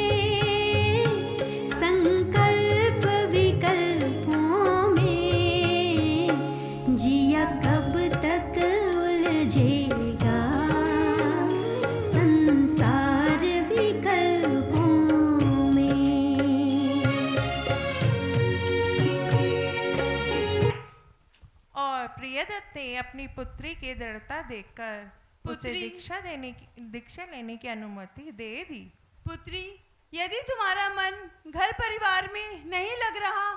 संकल्प विकल्पों में। जिया कब तक उलझेगा संसार विकल्पों में। और प्रियदत्त ने अपनी पुत्री की दृढ़ता देखकर उसे दीक्षा लेने की अनुमति दे दी। पुत्री, यदि तुम्हारा मन घर परिवार में नहीं लग रहा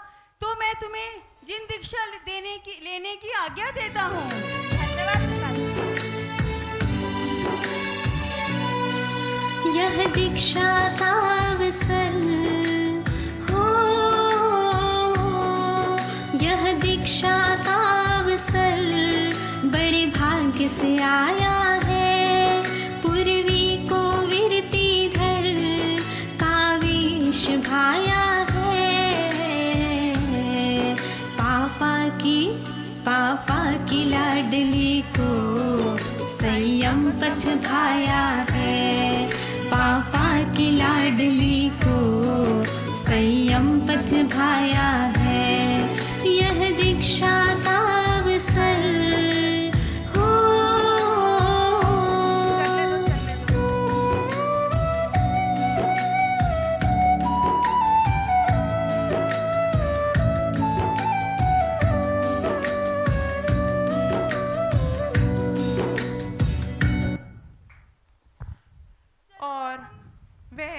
तो मैं तुम्हें जिन दीक्षा लेने की आज्ञा देता हूँ। यह दीक्षा का अवसर हो, यह दीक्षा का अवसर बड़े भाग्य से आया है। पूर्वी को विरति धर का वेश भाया है। पापा की लाडली को संयम पथ भाया है। पापा की लाडली को संयम पथ भाया है। यह दीक्षा का अवसर हो। और वह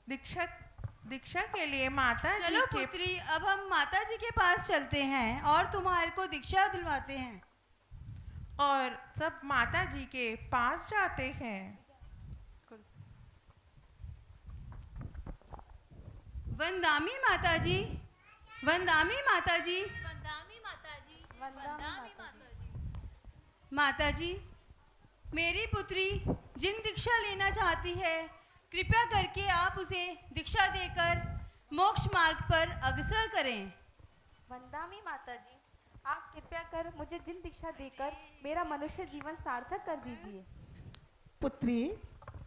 दीक्षा के लिए माता जी चलो के पुत्री, अब हम माता जी के पास चलते हैं और तुम्हारे को दीक्षा दिलवाते हैं। और सब माता जी के पास जाते हैं। वंदामी माता जी, वंदामी माता जी, वंदामी माता जी, वंदामी माता जी। माता जी, मेरी पुत्री जिन दीक्षा लेना चाहती है, कृपया करके आप उसे दीक्षा देकर मोक्ष मार्ग पर अग्रसर करें। वंदामी माता जी, आप कृपया कर मुझे जिन दीक्षा देकर मेरा मनुष्य जीवन सार्थक कर दीजिए। पुत्री,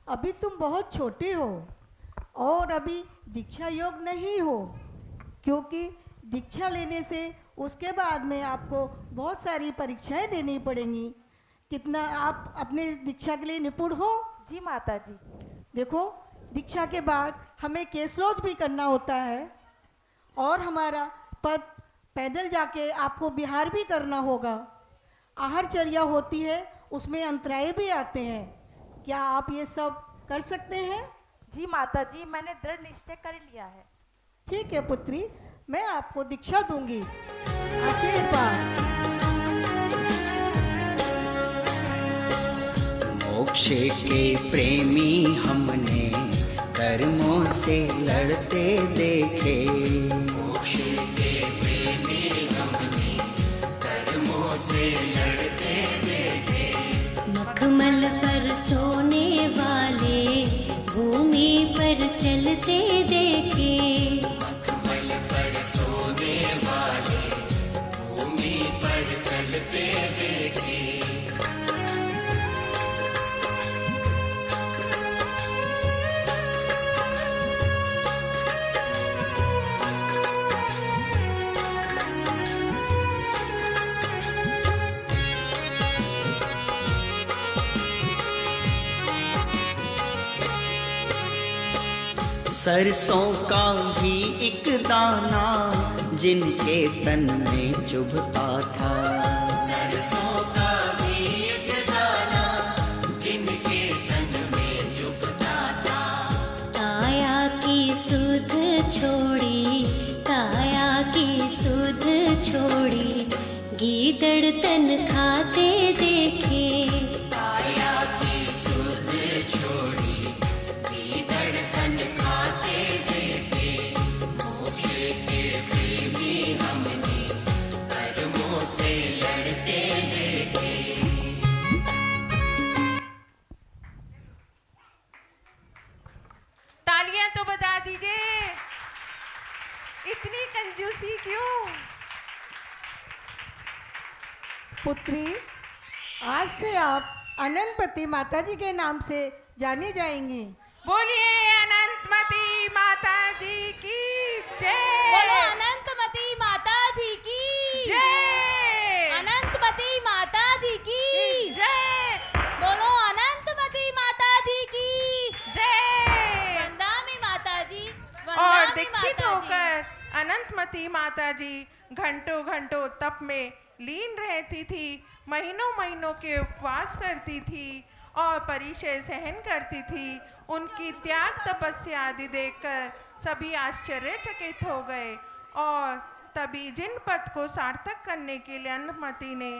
अभी तुम बहुत छोटे हो और अभी दीक्षा योग नहीं हो, क्योंकि दीक्षा लेने से उसके बाद में आपको बहुत सारी परीक्षाएं देनी पड़ेंगी। कितना आप अपने दीक्षा के लिए निपुण हो? जी माता जी। देखो, दीक्षा के बाद हमें केसलोज भी करना होता है और हमारा पद पैदल जाके आपको विहार भी करना होगा। आहारचर्या होती है, उसमें अंतराय भी आते हैं। क्या आप ये सब कर सकते हैं? जी माता जी, मैंने दृढ़ निश्चय कर लिया है। ठीक है पुत्री, मैं आपको दीक्षा दूंगी। आशीर्वाद। मोक्ष के प्रेमी हमने कर्मों से लड़ते देखे। मोक्ष के प्रेमी हमने कर्मों से लड़ते देखे। मखमल पर सोने वाले भूमि पर चलते देखे। मखमल पर सोने वाले भूमि पर चलते देखे। सरसों का भी एक दाना जिनके तन में चुभता था। सरसों का भी एक दाना जिनके तन में चुभता था। काया की सुध छोड़ी, काया की सुध छोड़ी, गीदड़ तन खाते देखे। काया की सुध छोड़ी, गीदड़ तन खाते देखे। मोक्ष के प्रेमी हमने कर्मों से लड़ते देखे। तालियां तो बजा दीजिए, इतनी कंजूसी क्यों? पुत्री, आज से आप अनंतमती माता जी के नाम से जानी जाएंगी। बोलिए अनंतमती माता जी की जय। बोलो अनंतमती माता जी की जय। अनंतमती माता जी की जय। बोलो अनंतमती माता जी की जय। वंदामी माता जी, और वंदामी दीक्षित माता जी। होकर अनंतमती माता जी घंटों घंटों तप में लीन रहती थी। महीनों महीनों के उपवास करती थी और परिचय सहन करती थी। उनकी त्याग तपस्या आदि देखकर सभी आश्चर्यचकित हो गए और तभी जिन पद को सार्थक करने के लिए अनंतमती ने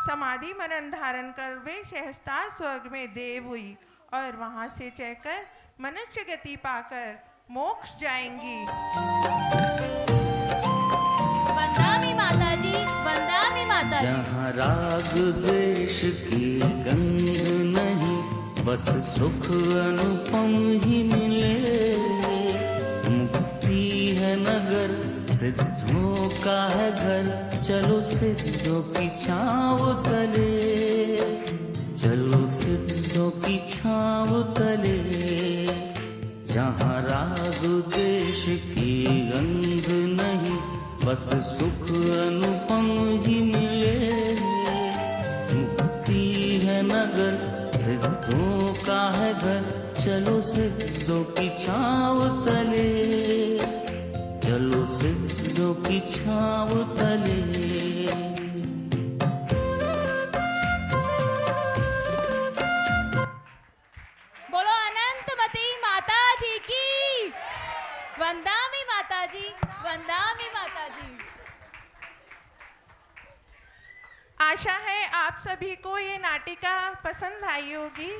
समाधि मरण धारण कर वे सहस्ता स्वर्ग में देव हुई और वहां से चलकर मनुष्य गति पाकर मोक्ष जाएंगी। वंदामी माता जी, वंदामी माता जी। जहाँ राग द्वेष की गंध नहीं, बस सुख अनुपम ही मिले। मुक्ति है नगर, सिद्धों का है घर, चलो सिद्धों की छाँव तले। चलो सिद्धों की छाँव तले। जहाँ राग द्वेष की गंध नहीं, बस सुख अनुपम ही मिले। मुक्ति है नगर, सिद्धों का है घर, चलो सिद्धों की छाँव तले। चलो सिद्धों की छाँव तले। बोलो अनंतमती माता जी की, वंदामी माता जी, वंदामी माता जी। आशा है आप सभी को ये नाटिका पसंद आई होगी।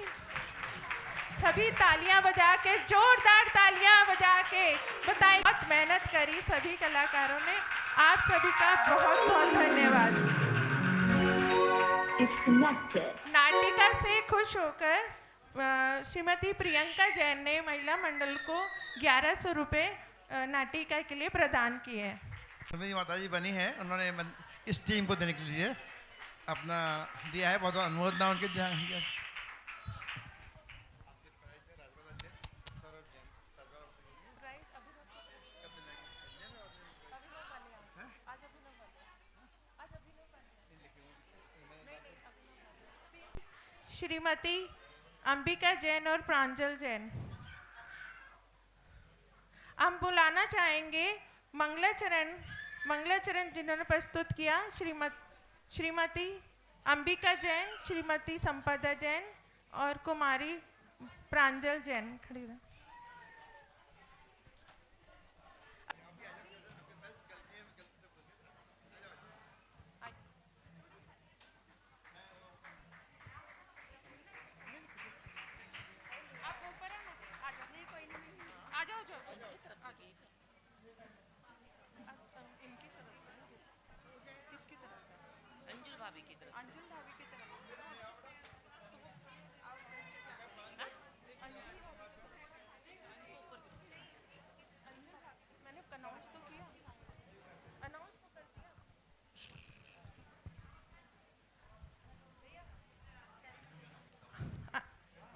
सभी तालियां बजा के, जोरदार तालियां बजा के बताइए। बहुत मेहनत करी सभी कलाकारों ने। आप सभी का बहुत बहुत धन्यवाद। नाटिका से खुश होकर श्रीमती प्रियंका जैन ने महिला मंडल को 1100 रुपये नाटिका के लिए प्रदान किए हैं। श्रीमती माता जी बनी है, उन्होंने इस टीम को देने के लिए अपना दिया है। बहुत बहुत अनुमोदना उनके दिया। श्रीमती अंबिका जैन और प्रांजल जैन। हम बुलाना चाहेंगे मंगलाचरण जिन्होंने प्रस्तुत किया। श्रीमती अंबिका जैन, श्रीमती संपदा जैन और कुमारी प्रांजल जैन खड़ी रहे।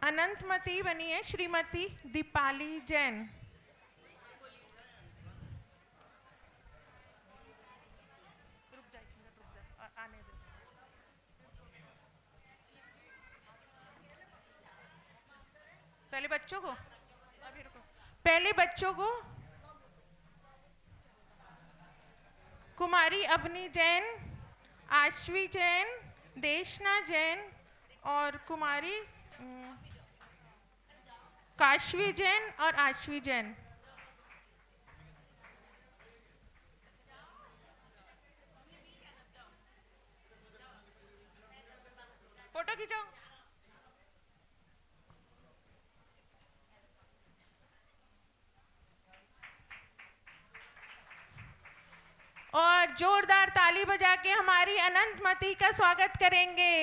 अनंतमती बनी है श्रीमती दीपाली जैन। पहले बच्चों को, अभी रुको, पहले बच्चों को कुमारी अवनी जैन, आश्वी जैन, देशना जैन और कुमारी काशवी जैन और आश्वी जैन। फोटो खींचो। और जोरदार ताली बजा के हमारी अनंतमती का स्वागत करेंगे।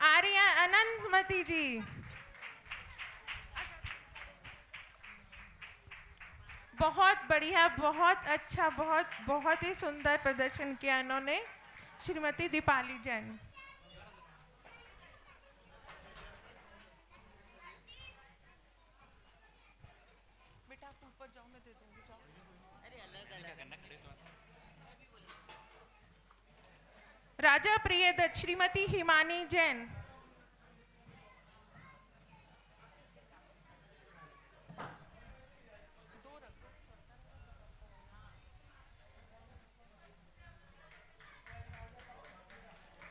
आर्या अनंतमती जी। बहुत बढ़िया, बहुत अच्छा, बहुत ही सुंदर प्रदर्शन किया इन्होंने। श्रीमती दीपाली जैन। बेटा आप ऊपर जाओ, मैं दे दूंगी, जाओ। अरे अलग राजा प्रियदत्त श्रीमती हिमानी जैन।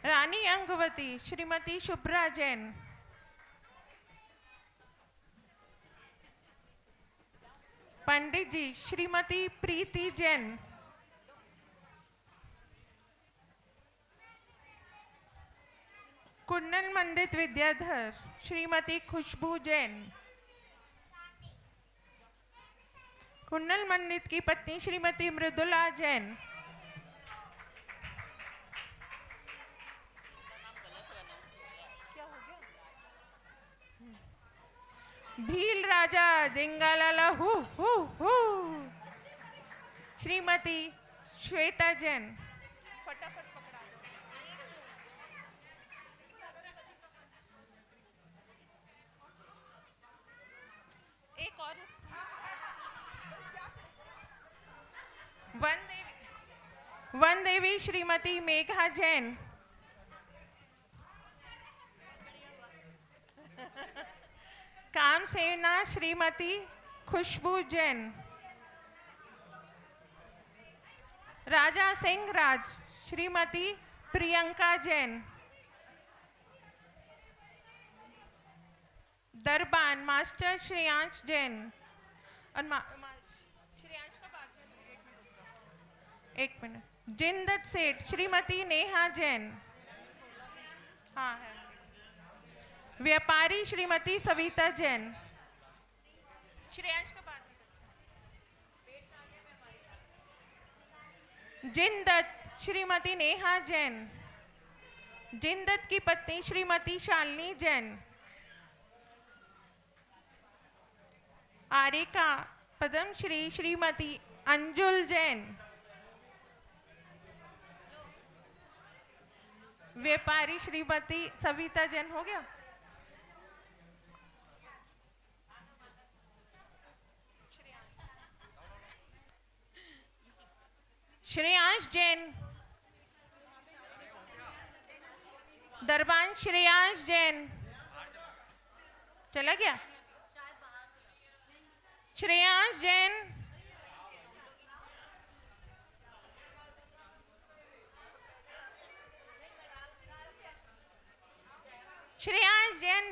रानी अंगवती श्रीमती शुभ्रा जैन। पंडित जी श्रीमती प्रीति जैन। कुंडल मंडित विद्याधर श्रीमती खुशबू जैन। कुंडल मंडित की पत्नी श्रीमती मृदुला जैन। भील राजा जिंगालाला हु श्रीमती श्वेता जैन। फटाफट पकड़ा दो। एक और वन देवी श्रीमती मेघा जैन। कामसेना श्रीमती खुशबू जैन। राजा सिंह राज श्रीमती प्रियंका जैन। दरबान मास्टर श्रेयांश जैन। और श्रेयांश का बात है, एक मिनट। जिंदत सेठ श्रीमती नेहा जैन। हाँ है। व्यापारी श्रीमती सविता जैन। श्रेयांश का बात। जिंदत श्रीमती नेहा जैन। जिंदत की पत्नी श्रीमती शालिनी जैन। आरिका पद्मश्री श्रीमती अंजुल जैन। व्यापारी श्रीमती सविता जैन। हो गया। श्रेयांश जैन। दरबान श्रेयांश जैन। चला गया। श्रेयांश जैन। श्रेयांश जैन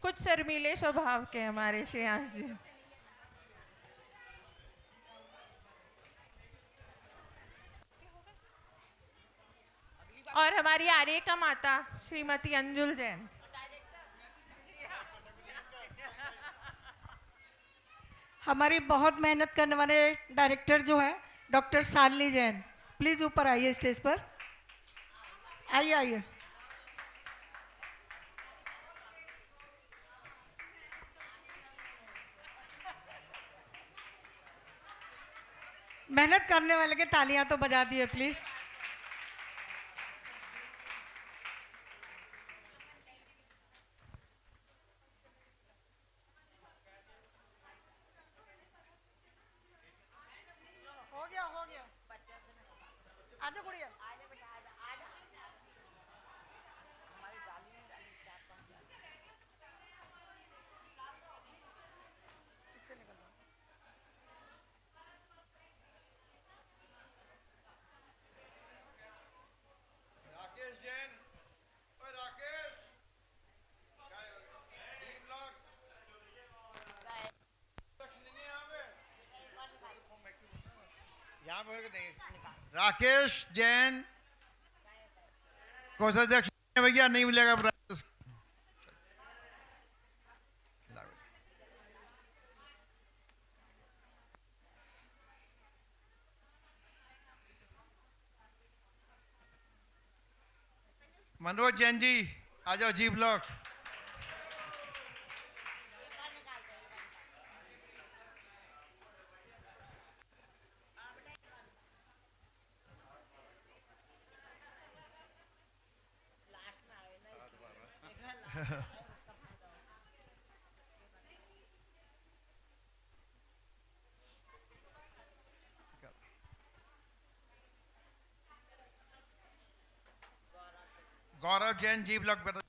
कुछ शर्मीले स्वभाव के हमारे श्रेयांश जी। और हमारी आर्य का माता श्रीमती अंजुल जैन। हमारी बहुत मेहनत करने वाले डायरेक्टर जो है डॉक्टर शालिनी जैन, प्लीज ऊपर आइए स्टेज पर। आइए आइए। मेहनत करने वाले के तालियां तो बजा दिए प्लीज। राकेश जैन कोषाध्यक्ष भैया, नहीं मिलेगा प्राइज। मनोज जैन जी आ जाओ, जी ब्लॉक। गौरव जैन जी ब्लॉक पर।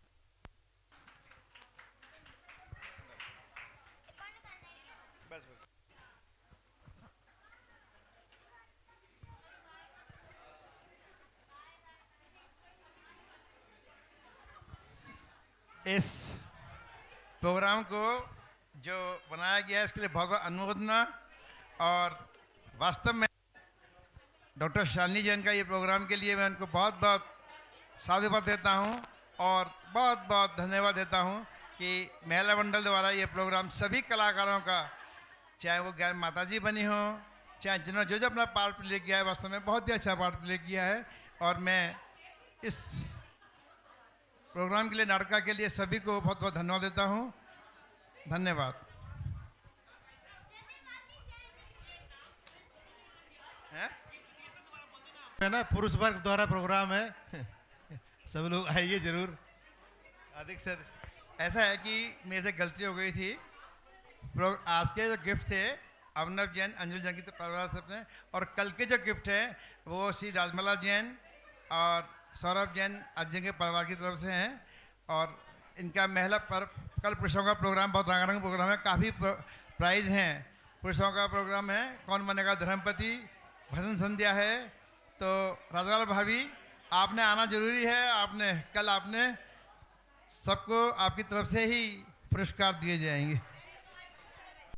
इस प्रोग्राम को जो बनाया गया है इसके लिए बहुत बहुत अनुमोदना। और वास्तव में डॉक्टर शालिनी जैन का ये प्रोग्राम के लिए मैं उनको बहुत बहुत साधुवाद देता हूँ और बहुत बहुत धन्यवाद देता हूँ कि महिला मंडल द्वारा ये प्रोग्राम सभी कलाकारों का, चाहे वो ज्ञान माता जी बनी हो, चाहे जिन्होंने जो अपना पार्ट प्ले किया है, वास्तव में बहुत ही अच्छा पार्ट प्ले किया है। और मैं इस प्रोग्राम के लिए, नाटका के लिए सभी को बहुत बहुत धन्यवाद देता हूँ। धन्यवाद। है ना, पुरुष वर्ग द्वारा प्रोग्राम है। सब लोग आइए जरूर। अधिक से ऐसा है कि मेरे से गलती हो गई थी। आज के जो गिफ्ट थे अवनव जैन, अंजुल जैन की परिवार से अपने, और कल के जो गिफ्ट है वो श्री राजमला जैन और सौरभ जैन अजय के परिवार की तरफ से हैं। और इनका महिला पर कल पुरुषों का प्रोग्राम बहुत रंगारंग प्रोग्राम है, काफ़ी प्राइज हैं। पुरुषों का प्रोग्राम है कौन बनेगा धर्मपति, भजन संध्या है। तो राजवाल भाभी आपने आना जरूरी है। कल आपने सबको आपकी तरफ से ही पुरस्कार दिए जाएंगे।